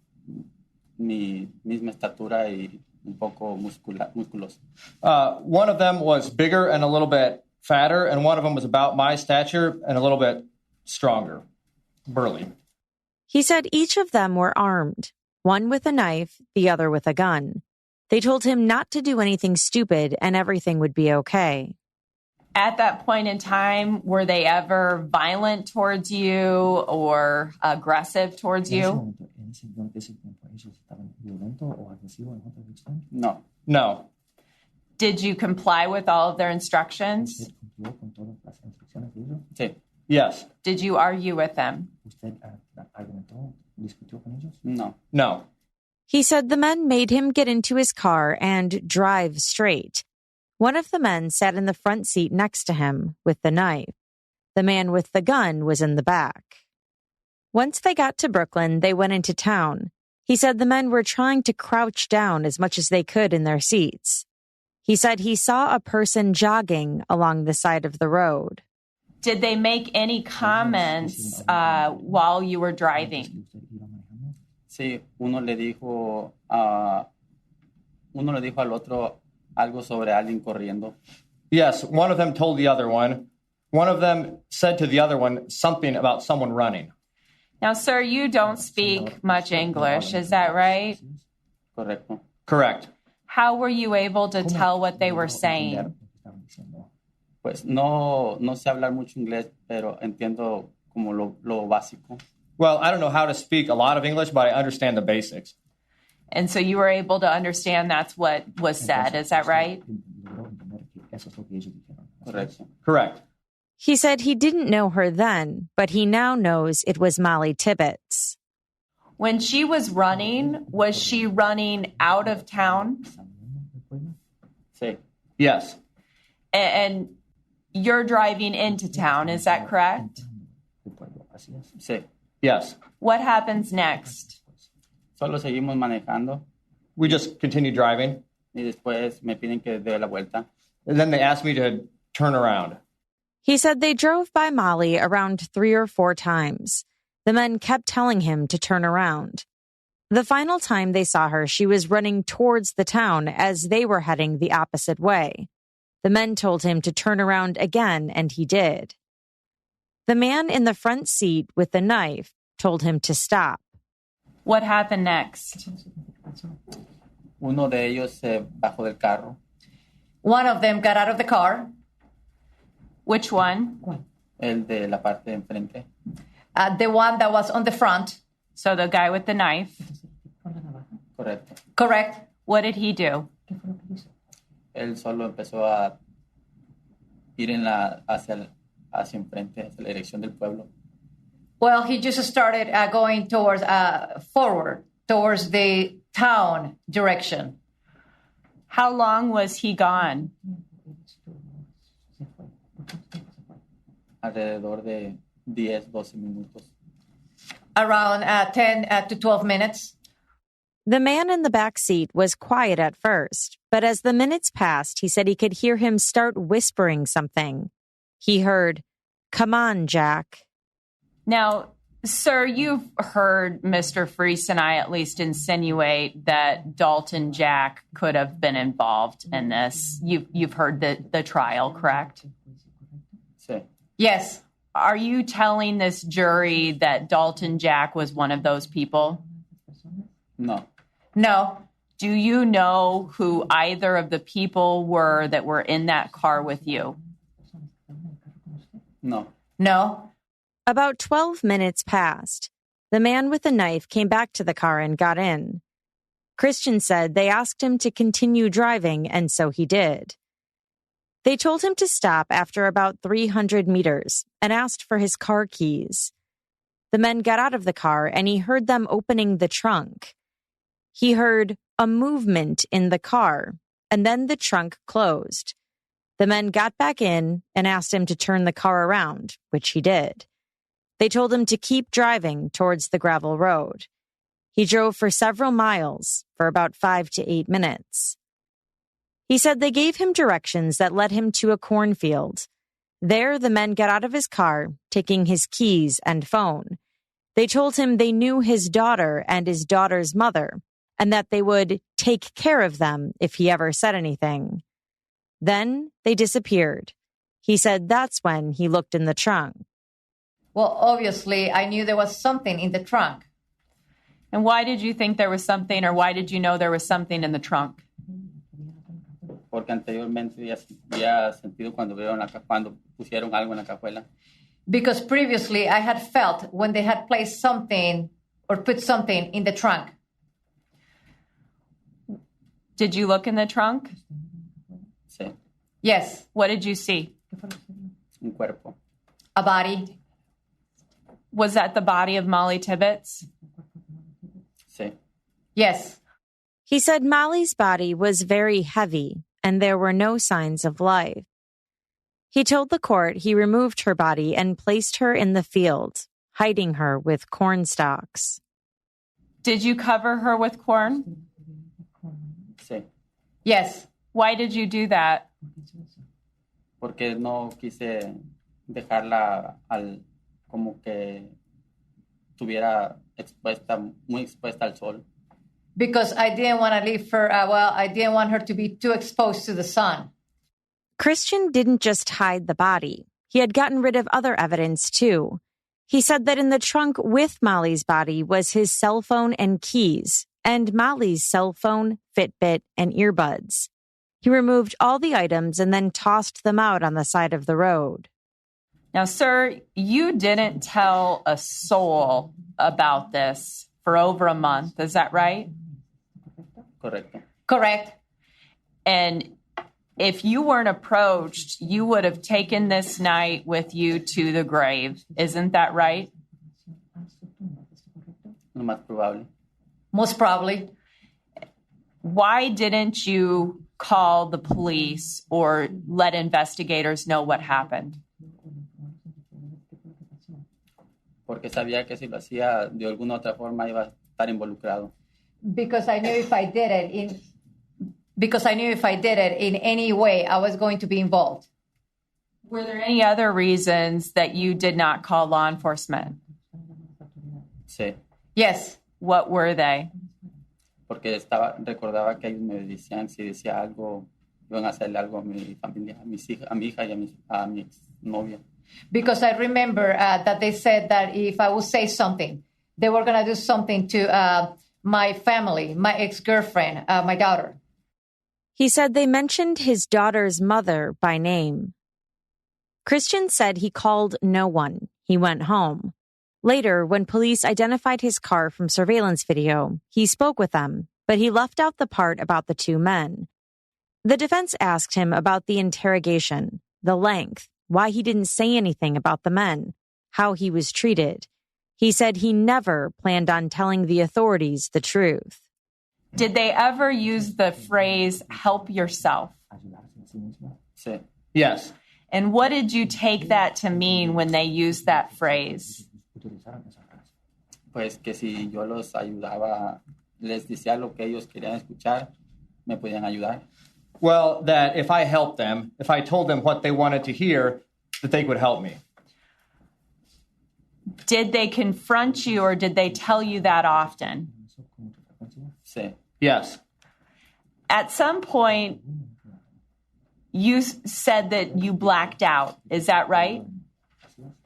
mi misma estatura y un poco musculoso. One of them was bigger and a little bit fatter, and one of them was about my stature and a little bit stronger, burly. He said each of them were armed, one with a knife, the other with a gun. They told him not to do anything stupid and everything would be okay. At that point in time, were they ever violent towards you or aggressive towards you? No. No. Did you comply with all of their instructions? Sí. Yes. Did you argue with them? No. No. He said the men made him get into his car and drive straight. One of the men sat in the front seat next to him with the knife. The man with the gun was in the back. Once they got to Brooklyn, they went into town. He said the men were trying to crouch down as much as they could in their seats. He said he saw a person jogging along the side of the road. Did they make any comments while you were driving? Sí, uno le dijo al otro algo sobre alguien corriendo. Yes, one of them told the other one. One of them said to the other one something about someone running. Now, sir, you don't speak much English, is that right? Correcto. Correct. How were you able to tell what they were saying? Pues no sé hablar mucho inglés, pero entiendo como lo básico. Well, I don't know how to speak a lot of English, but I understand the basics. And so you were able to understand that's what was said, is that right? Correct. He said he didn't know her then, but he now knows it was Mollie Tibbetts. When she was she running out of town? Sí. Yes. And you're driving into town, is that correct? Sí. Yes. What happens next? Solo seguimos manejando. We just continue driving. Y después me piden que dé la vuelta. And then they asked me to turn around. He said they drove by Mollie around 3 or 4 times. The men kept telling him to turn around. The final time they saw her, she was running towards the town as they were heading the opposite way. The men told him to turn around again, and he did. The man in the front seat with the knife told him to stop. What happened next? Uno de ellos se bajó del carro. One of them got out of the car. Which one? El de la parte de enfrente. The one that was on the front. So the guy with the knife. Correcto. Correct. What did he do? Él solo empezó a ir hacia enfrente, hacia la dirección del pueblo. Well, he just started going towards forward, towards the town direction. How long was he gone? Alrededor de 10-12 minutos. Around 10 to 12 minutes. The man in the back seat was quiet at first, but as the minutes passed, he said he could hear him start whispering something. He heard, "Come on, Jack." Now, sir, you've heard Mr. Freese and I at least insinuate that Dalton Jack could have been involved in this. You've heard the trial, correct? Sí. Yes. Are you telling this jury that Dalton Jack was one of those people? No. No. Do you know who either of the people were that were in that car with you? No. No. About 12 minutes passed. The man with the knife came back to the car and got in. Christian said they asked him to continue driving, and so he did. They told him to stop after about 300 meters and asked for his car keys. The men got out of the car and he heard them opening the trunk. He heard a movement in the car, and then the trunk closed. The men got back in and asked him to turn the car around, which he did. They told him to keep driving towards the gravel road. He drove for several miles for about 5 to 8 minutes. He said they gave him directions that led him to a cornfield. There, the men got out of his car, taking his keys and phone. They told him they knew his daughter and his daughter's mother, and that they would take care of them if he ever said anything. Then they disappeared. He said that's when he looked in the trunk. Well, obviously, I knew there was something in the trunk. And why did you think there was something, or why did you know there was something in the trunk? Porque anteriormente había sentido cuando pusieron algo en la cajuela. Because previously I had felt when they had placed something or put something in the trunk. Did you look in the trunk? Sí. Yes. What did you see? Un cuerpo. A body. Was that the body of Mollie Tibbetts? Sí. Yes. He said Mollie's body was very heavy and there were no signs of life. He told the court he removed her body and placed her in the field, hiding her with corn stalks. Did you cover her with corn? Sí. Yes. Why did you do that? Porque no quise dejarla como que estuviera muy expuesta al sol. Because I didn't want to leave her, I didn't want her to be too exposed to the sun. Christian didn't just hide the body. He had gotten rid of other evidence, too. He said that in the trunk with Mollie's body was his cell phone and keys, and Mollie's cell phone, Fitbit, and earbuds. He removed all the items and then tossed them out on the side of the road. Now, sir, you didn't tell a soul about this for over a month. Is that right? Correcto. Correct. And if you weren't approached, you would have taken this night with you to the grave. Isn't that right? Lo más probable. Most probably. Why didn't you call the police or let investigators know what happened? Porque sabía que si lo hacía de alguna otra forma iba a estar involucrado. Because I knew if I did it in any way, I was going to be involved. Were there any other reasons that you did not call law enforcement? Sí. Yes. What were they? Porque recordaba que ellos me decían si decía algo, iban a hacerle algo a mi familia, a mi hija y a mi novia. Because I remember that they said that if I would say something, they were going to do something to my family, my ex-girlfriend, my daughter. He said they mentioned his daughter's mother by name. Christian said he called no one. He went home. Later, when police identified his car from surveillance video, he spoke with them, but he left out the part about the two men. The defense asked him about the interrogation, the length, why he didn't say anything about the men, how he was treated. He said he never planned on telling the authorities the truth. Did they ever use the phrase, help yourself? Yes. And what did you take that to mean when they used that phrase? Pues que si yo los ayudaba, les decía lo que ellos querían escuchar, me podían ayudar. Well, that if I helped them, if I told them what they wanted to hear, that they would help me. Did they confront you or did they tell you that often? Sí. Yes. At some point, you said that you blacked out. Is that right?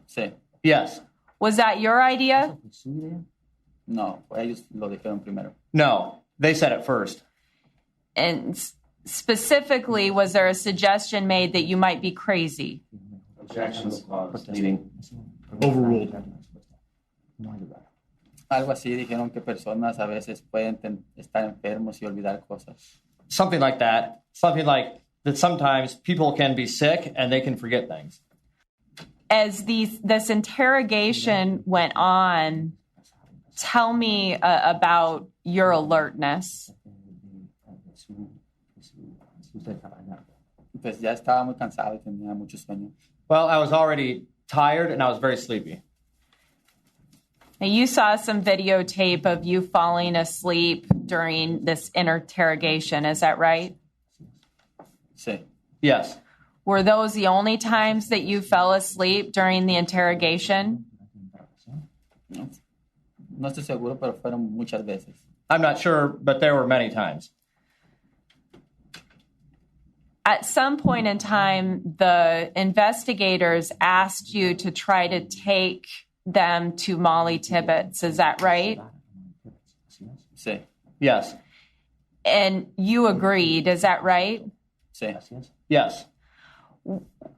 Sí. Yes. Was that your idea? No, ellos lo dijeron primero. No, they said it first. And specifically, was there a suggestion made that you might be crazy? Objections clause meeting. Overruled. Algo así, dijeron que personas a veces pueden estar enfermos y olvidar cosas. Something like that. Something like that sometimes people can be sick and they can forget things. As this interrogation went on, tell me about your alertness. Pues ya estaba muy cansado y tenía mucho sueño. Well, I was already tired and I was very sleepy. Now, you saw some videotape of you falling asleep during this interrogation. Is that right? Sí. Yes. Were those the only times that you fell asleep during the interrogation? No estoy seguro, pero fueron muchas veces. I'm not sure, but there were many times. At some point in time, the investigators asked you to try to take them to Mollie Tibbetts. Is that right? Sí. Yes. And you agreed. Is that right? Sí. Yes.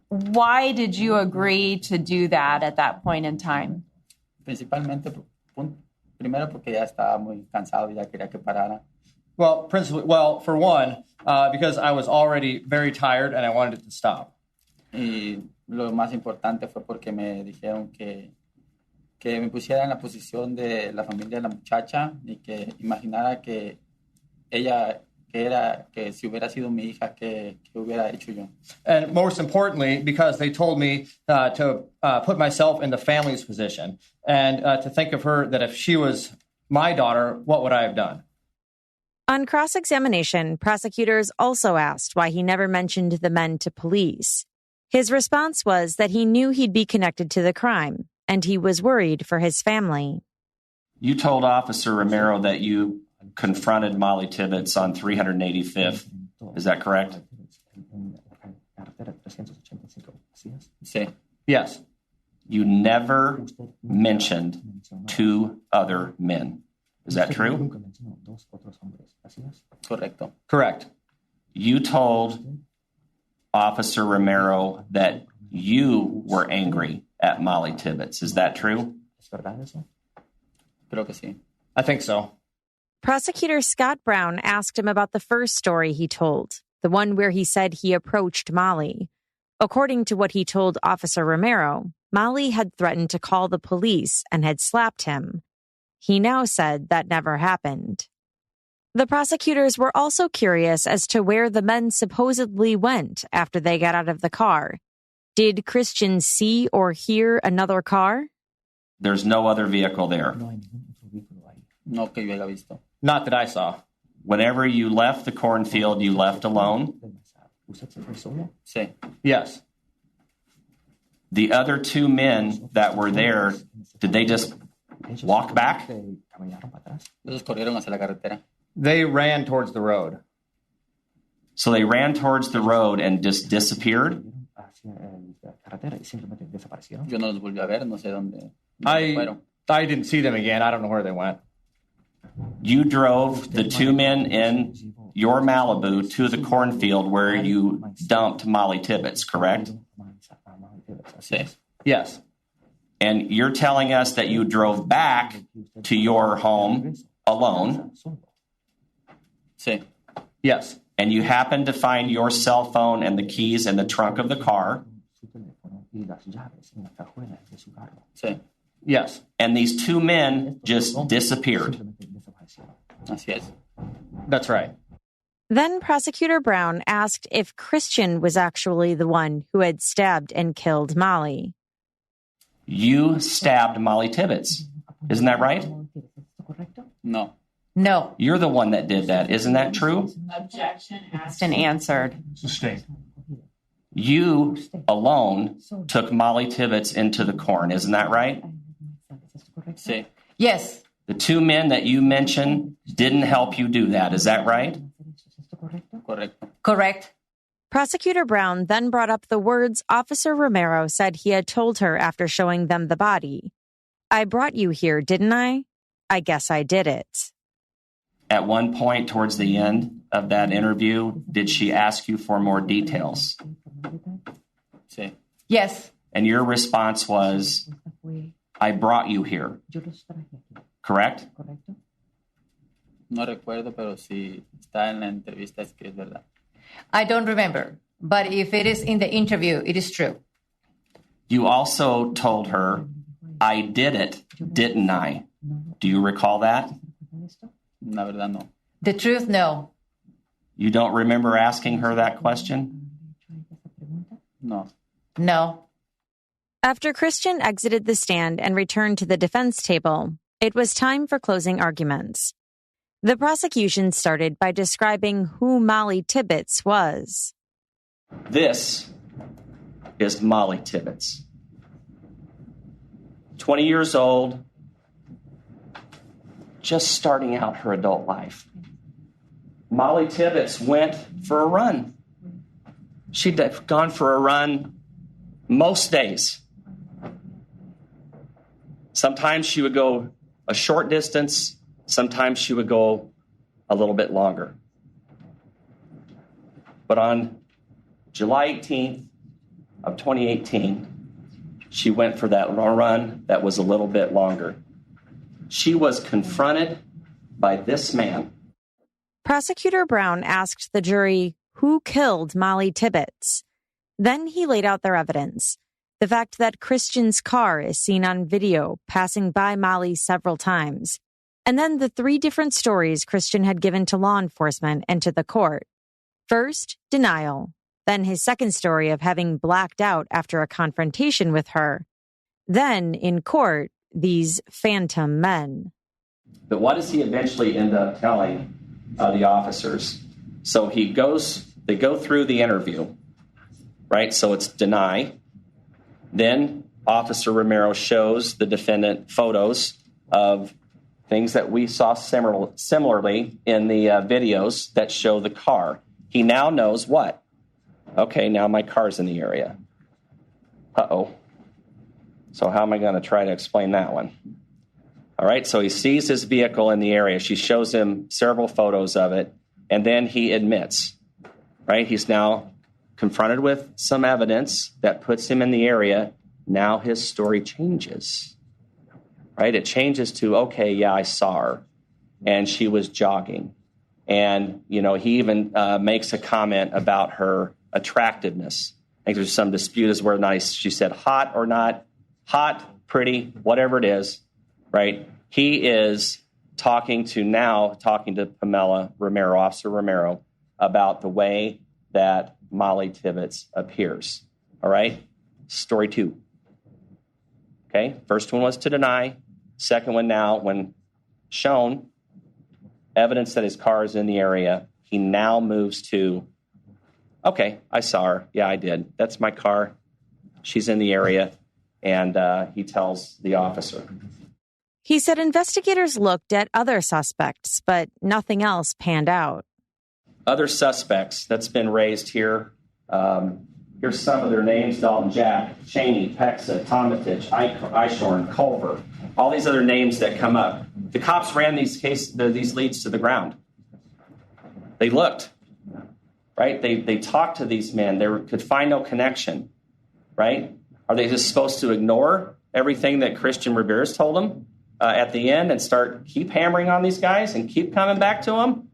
Why did you agree to do that at that point in time? Principalmente, primero porque ya estaba muy cansado y ya quería que parara. Well, for one, because I was already very tired and I wanted it to stop. Y lo más importante fue porque me dijeron que me pusiera en la posición de la familia de la muchacha y que imaginara que ella, que si hubiera sido mi hija, que hubiera hecho yo. And most importantly, because they told me to put myself in the family's position and to think of her that if she was my daughter, what would I have done? On cross-examination, prosecutors also asked why he never mentioned the men to police. His response was that he knew he'd be connected to the crime, and he was worried for his family. You told Officer Romero that you confronted Mollie Tibbetts on 385th. Is that correct? Sí. Yes. You never mentioned two other men. Is that true? Correcto. Correct. You told Officer Romero that you were angry at Mollie Tibbetts. Is that true? Creo que sí. I think so. Prosecutor Scott Brown asked him about the first story he told, the one where he said he approached Mollie. According to what he told Officer Romero, Mollie had threatened to call the police and had slapped him. He now said that never happened. The prosecutors were also curious as to where the men supposedly went after they got out of the car. Did Christian see or hear another car? There's no other vehicle there. No que yo haya visto. Not that I saw. Whenever you left the cornfield, you left alone? Sí. Yes. The other two men that were there, did they just walk back? Ellos corrieron hacia la carretera. They ran towards the road. So they ran towards the road and just disappeared? Yo no los volví a ver, no sé dónde I fueron. didn't see them again. I don't know where they went. You drove the two men in your Malibu to the cornfield where you dumped Mollie Tibbetts, correct? Sí. Yes. And you're telling us that you drove back to your home alone. Sí. Yes. And you happened to find your cell phone and the keys in the trunk of the car. Sí. Yes. And these two men just disappeared. Así es. That's right. Then Prosecutor Brown asked if Christian was actually the one who had stabbed and killed Mollie. You stabbed Mollie Tibbetts. Isn't that right? No. No. You're the one that did that. Isn't that true? Objection asked and answered. Sustained. You alone took Mollie Tibbetts into the corn. Isn't that right? Sí. Yes. The two men that you mentioned didn't help you do that. Is that right? Correcto. Correct. Prosecutor Brown then brought up the words Officer Romero said he had told her after showing them the body. I brought you here, didn't I? I guess I did it. At one point towards the end of that interview, did she ask you for more details? Sí. Yes. And your response was, I brought you here. Correct? No recuerdo, pero si está en la entrevista es que es verdad. I don't remember, but if it is in the interview, it is true. You also told her, I did it, didn't I? Do you recall that? La verdad, no. The truth, no. You don't remember asking her that question? No. No. After Christian exited the stand and returned to the defense table, it was time for closing arguments. The prosecution started by describing who Mollie Tibbetts was. This is Mollie Tibbetts. 20 years old, just starting out her adult life. Mollie Tibbetts went for a run. She'd gone for a run most days. Sometimes she would go a short distance. Sometimes she would go a little bit longer. But on July 18th of 2018, she went for that run that was a little bit longer. She was confronted by this man. Prosecutor Brown asked the jury who killed Mollie Tibbetts. Then he laid out their evidence. The fact that Christian's car is seen on video passing by Mollie several times. And then the three different stories Christian had given to law enforcement and to the court. First, denial. Then his second story of having blacked out after a confrontation with her. Then, in court, these phantom men. But what does he eventually end up telling the officers? So they go through the interview, right? So it's deny. Then Officer Romero shows the defendant photos of things that we saw similarly in the videos that show the car. He now knows what? Okay, now my car's in the area. Uh-oh. So how am I going to try to explain that one? All right, so he sees his vehicle in the area. She shows him several photos of it, and then he admits, right? He's now confronted with some evidence that puts him in the area. Now his story changes, right? It changes to, okay, yeah, I saw her, and she was jogging. And, he even makes a comment about her attractiveness. I think there's some dispute as whether or not she said hot or not. Hot, pretty, whatever it is, right? He is talking to Pamela Romero, Officer Romero, about the way that Mollie Tibbetts appears. All right? Story 2. Okay? First one was to deny. Second one now, when shown evidence that his car is in the area, he now moves to, okay, I saw her. Yeah, I did. That's my car. She's in the area. And he tells the officer. He said investigators looked at other suspects, but nothing else panned out. Other suspects that's been raised here Here's some of their names: Dalton, Jack, Cheney, Pexa, Tomatich, Ishorn, Culver, all these other names that come up. The cops ran these leads to the ground. They looked, right? They talked to these men. They could find no connection, right? Are they just supposed to ignore everything that Christian Rivera's told them at the end and keep hammering on these guys and keep coming back to them?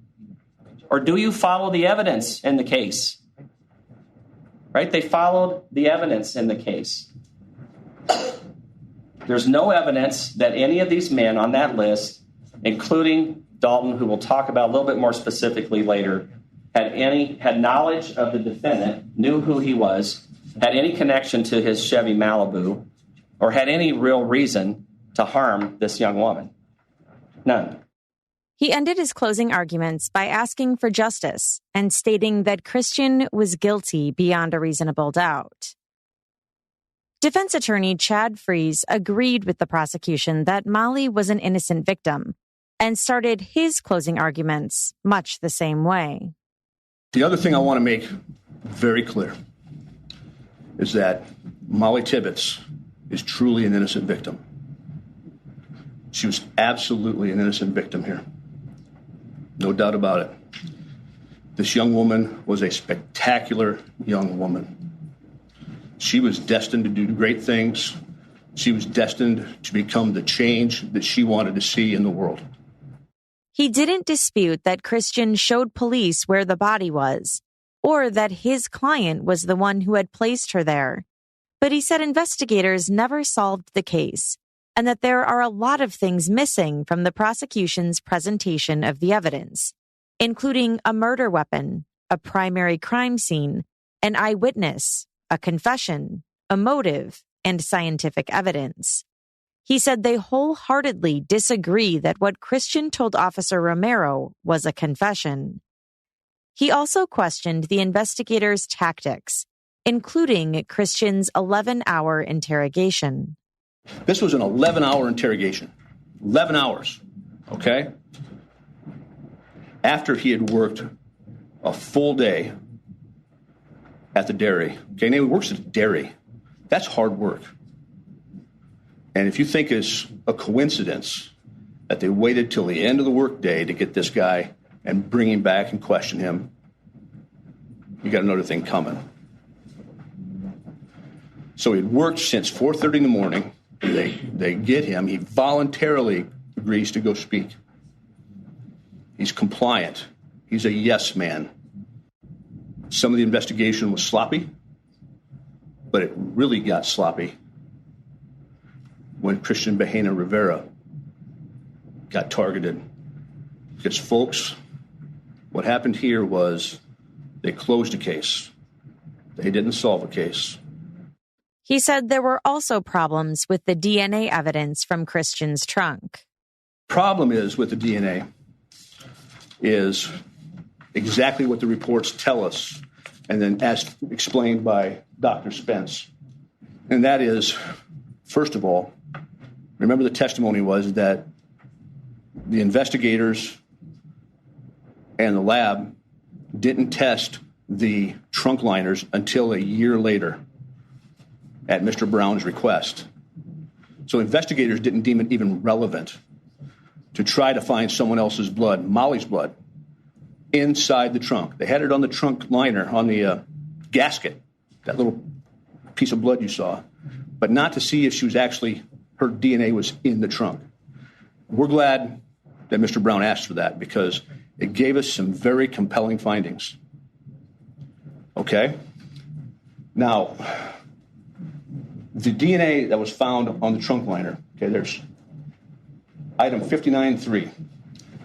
Or do you follow the evidence in the case? Right? They followed the evidence in the case. There's no evidence that any of these men on that list, including Dalton, who we'll talk about a little bit more specifically later, had knowledge of the defendant, knew who he was, had any connection to his Chevy Malibu, or had any real reason to harm this young woman. None. He ended his closing arguments by asking for justice and stating that Christian was guilty beyond a reasonable doubt. Defense attorney Chad Freese agreed with the prosecution that Mollie was an innocent victim and started his closing arguments much the same way. The other thing I want to make very clear is that Mollie Tibbetts is truly an innocent victim. She was absolutely an innocent victim here. No doubt about it. This young woman was a spectacular young woman. She was destined to do great things. She was destined to become the change that she wanted to see in the world. He didn't dispute that Christian showed police where the body was, or that his client was the one who had placed her there. But he said investigators never solved the case, and that there are a lot of things missing from the prosecution's presentation of the evidence, including a murder weapon, a primary crime scene, an eyewitness, a confession, a motive, and scientific evidence. He said they wholeheartedly disagree that what Christian told Officer Romero was a confession. He also questioned the investigators' tactics, including Christian's 11-hour interrogation. This was an 11-hour interrogation. 11 hours, okay? After he had worked a full day at the dairy. Okay, now he works at the dairy. That's hard work. And if you think it's a coincidence that they waited till the end of the workday to get this guy and bring him back and question him, you got another thing coming. So he'd worked since 4:30 in the morning. They get him. He voluntarily agrees to go speak. He's compliant. He's a yes man. Some of the investigation was sloppy, but it really got sloppy when Christian Bahena Rivera got targeted. Because, folks, what happened here was they closed a case. They didn't solve a case. He said there were also problems with the DNA evidence from Christian's trunk. Problem is with the DNA is exactly what the reports tell us, and then as explained by Dr. Spence. And that is, first of all, remember the testimony was that the investigators and the lab didn't test the trunk liners until a year later at Mr. Brown's request. So investigators didn't deem it even relevant to try to find someone else's blood, Mollie's blood, inside the trunk. They had it on the trunk liner, on the gasket, that little piece of blood you saw, but not to see if she was actually, her DNA was in the trunk. We're glad that Mr. Brown asked for that because it gave us some very compelling findings. Okay? Now, the DNA that was found on the trunk liner, okay, there's item 59-3.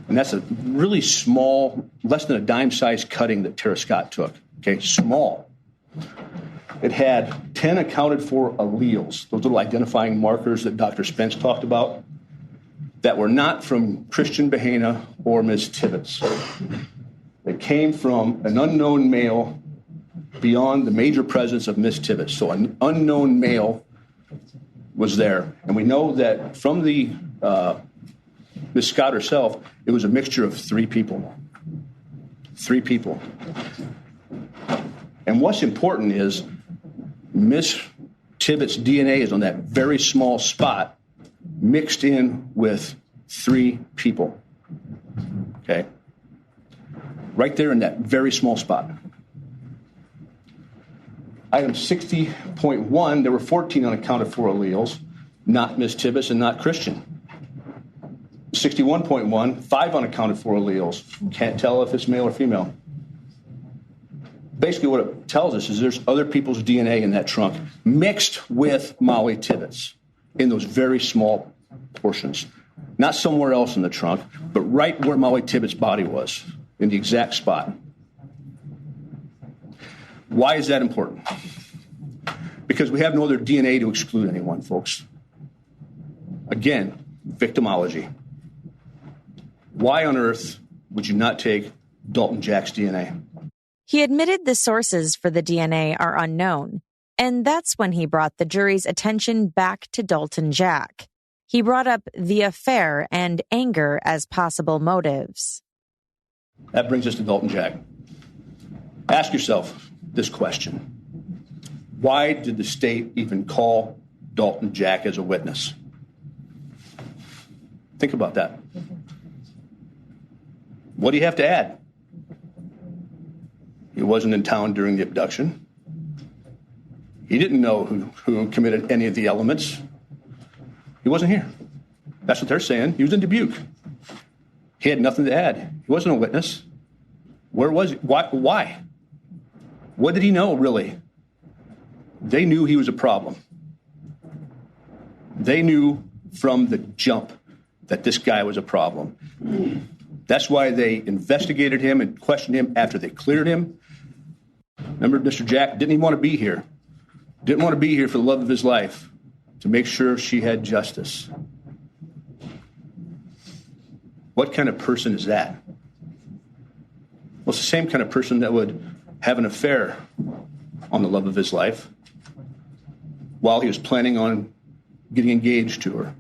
And that's a really small, less than a dime-sized cutting that Tara Scott took. Okay, small. It had 10 accounted for alleles, those little identifying markers that Dr. Spence talked about, that were not from Christian Bahena or Ms. Tibbetts. They came from an unknown male beyond the major presence of Ms. Tibbetts. So an unknown male was there. And we know that from the Ms. Scott herself, it was a mixture of three people. 3 people. And what's important is Miss Tibbetts' DNA is on that very small spot, mixed in with 3 people. Okay? Right there in that very small spot. Item 60.1, there were 14 unaccounted for alleles, not Miss Tibbetts and not Christian. 61.1, 5 unaccounted for alleles. Can't tell if it's male or female. Basically what it tells us is there's other people's DNA in that trunk mixed with Mollie Tibbetts in those very small portions. Not somewhere else in the trunk, but right where Mollie Tibbetts' body was, in the exact spot. Why is that important? Because we have no other DNA to exclude anyone, folks. Again, victimology. Why on earth would you not take Dalton Jack's DNA? He admitted the sources for the DNA are unknown, and that's when he brought the jury's attention back to Dalton Jack. He brought up the affair and anger as possible motives. That brings us to Dalton Jack. Ask yourself this question. Why did the state even call Dalton Jack as a witness? Think about that. What do you have to add? He wasn't in town during the abduction. He didn't know who committed any of the elements. He wasn't here. That's what they're saying. He was in Dubuque. He had nothing to add. He wasn't a witness. Where was he? Why? What did he know, really? They knew he was a problem. They knew from the jump that this guy was a problem. That's why they investigated him and questioned him after they cleared him. Remember, Mr. Jack didn't even want to be here. Didn't want to be here for the love of his life, to make sure she had justice. What kind of person is that? Well, it's the same kind of person that would have an affair on the love of his life while he was planning on getting engaged to her.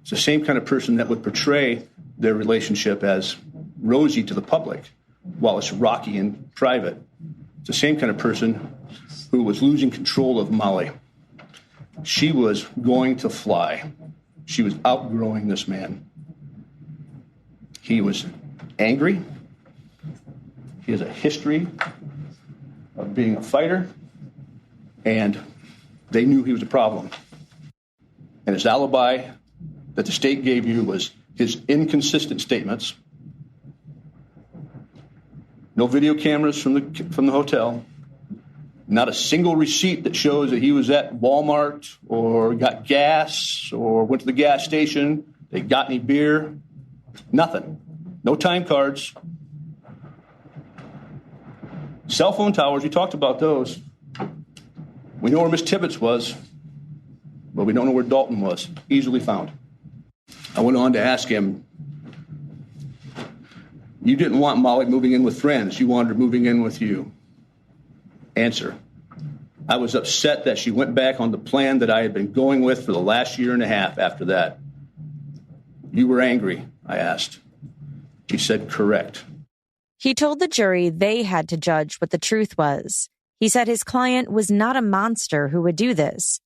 It's the same kind of person that would portray their relationship as rosy to the public while it's rocky in private. It's the same kind of person who was losing control of Mollie. She was going to fly. She was outgrowing this man. He was angry. He has a history of being a fighter, and they knew he was a problem. And his alibi that the state gave you was his inconsistent statements. No video cameras from the hotel. Not a single receipt that shows that he was at Walmart or got gas or went to the gas station. They got any beer. Nothing. No time cards. Cell phone towers, we talked about those. We know where Miss Tibbetts was, but we don't know where Dalton was. Easily found. I went on to ask him, you didn't want Mollie moving in with friends. You wanted her moving in with you. Answer. I was upset that she went back on the plan that I had been going with for the last year and a half after that. You were angry, I asked. He said, correct. He told the jury they had to judge what the truth was. He said his client was not a monster who would do this,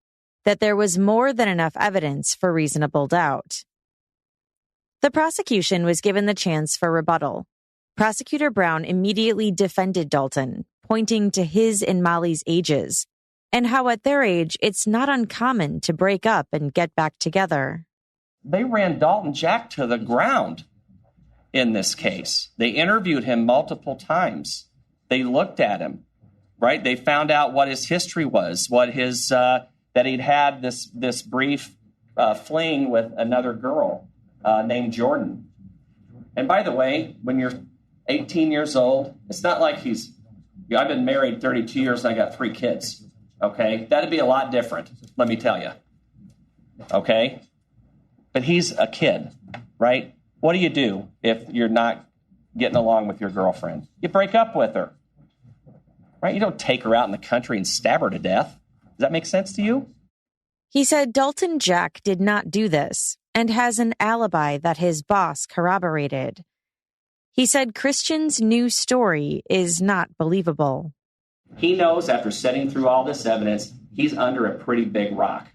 that there was more than enough evidence for reasonable doubt. The prosecution was given the chance for rebuttal. Prosecutor Brown immediately defended Dalton, pointing to his and Mollie's ages, and how at their age it's not uncommon to break up and get back together. They ran Dalton Jack to the ground in this case. They interviewed him multiple times. They looked at him, right? They found out what his history was, what his that he'd had this brief fling with another girl named Jordan. And by the way, when you're 18 years old, it's not like I've been married 32 years and I got 3 kids, okay? That'd be a lot different, let me tell you, okay? But he's a kid, right? What do you do if you're not getting along with your girlfriend? You break up with her, right? You don't take her out in the country and stab her to death. Does that make sense to you? He said Dalton Jack did not do this and has an alibi that his boss corroborated. He said Christian's new story is not believable. He knows after sitting through all this evidence, he's under a pretty big rock,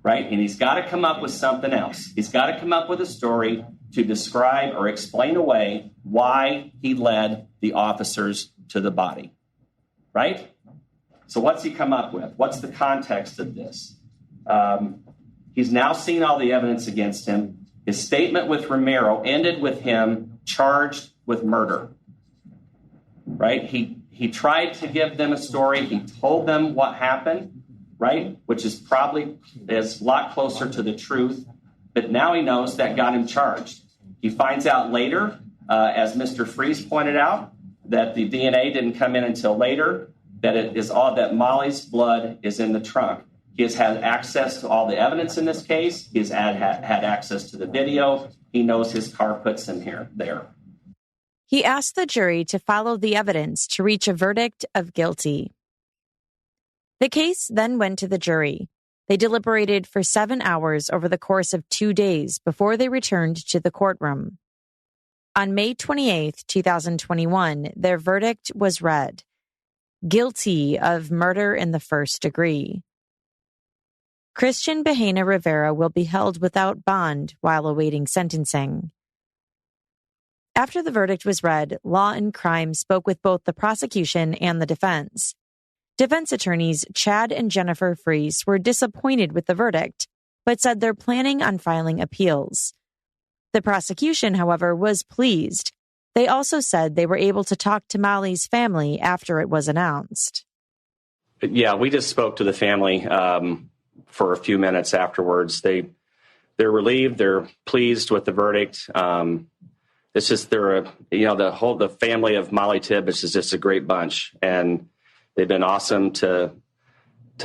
right? And he's got to come up with something else. He's got to come up with a story to describe or explain away why he led the officers to the body, right? So what's he come up with? What's the context of this? He's now seen all the evidence against him. His statement with Romero ended with him charged with murder, right? He tried to give them a story. He told them what happened, right? Which is probably a lot closer to the truth. But now he knows that got him charged. He finds out later, as Mr. Freeze pointed out, that the DNA didn't come in until later, that it is all that Mollie's blood is in the trunk. He has had access to all the evidence in this case. He has had access to the video. He knows his car puts him there. He asked the jury to follow the evidence to reach a verdict of guilty. The case then went to the jury. They deliberated for 7 hours over the course of 2 days before they returned to the courtroom. On May 28, 2021, their verdict was read: guilty of murder in the first degree. Christian Bahena Rivera will be held without bond while awaiting sentencing. After the verdict was read, Law and Crime spoke with both the prosecution and the defense. Defense attorneys Chad and Jennifer Freeze were disappointed with the verdict, but said they're planning on filing appeals. The prosecution, however, was pleased. They also said they were able to talk to Mollie's family after it was announced. Yeah, we just spoke to the family for a few minutes afterwards. They're relieved. They're pleased with the verdict. It's just the family of Mollie Tibbetts is just a great bunch, and they've been awesome to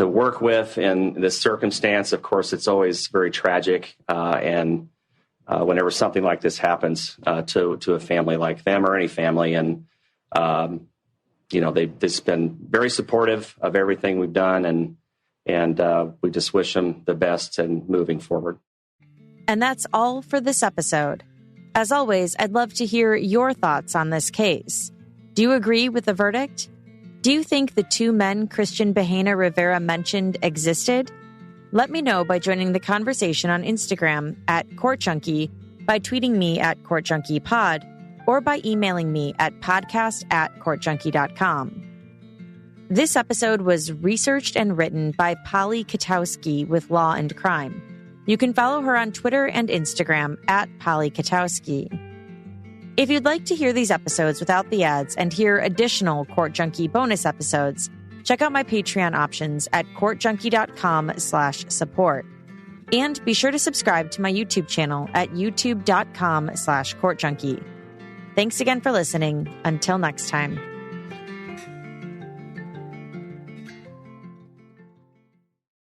work with in this circumstance. Of course, it's always very tragic, and whenever something like this happens to a family like them or any family, and they've just been very supportive of everything we've done, and we just wish them the best and moving forward. And that's all for this episode. As always, I'd love to hear your thoughts on this case. Do you agree with the verdict? Do you think the two men Christian Bahena Rivera mentioned existed? Let me know by joining the conversation on Instagram @CourtJunkie, by tweeting me @CourtJunkiePod, or by emailing me at podcast@CourtJunkie.com. This episode was researched and written by Polly Katowski with Law and Crime. You can follow her on Twitter and Instagram @PollyKatowski. If you'd like to hear these episodes without the ads and hear additional Court Junkie bonus episodes, check out my Patreon options at courtjunkie.com/support. And be sure to subscribe to my YouTube channel at youtube.com/courtjunkie. Thanks again for listening. Until next time.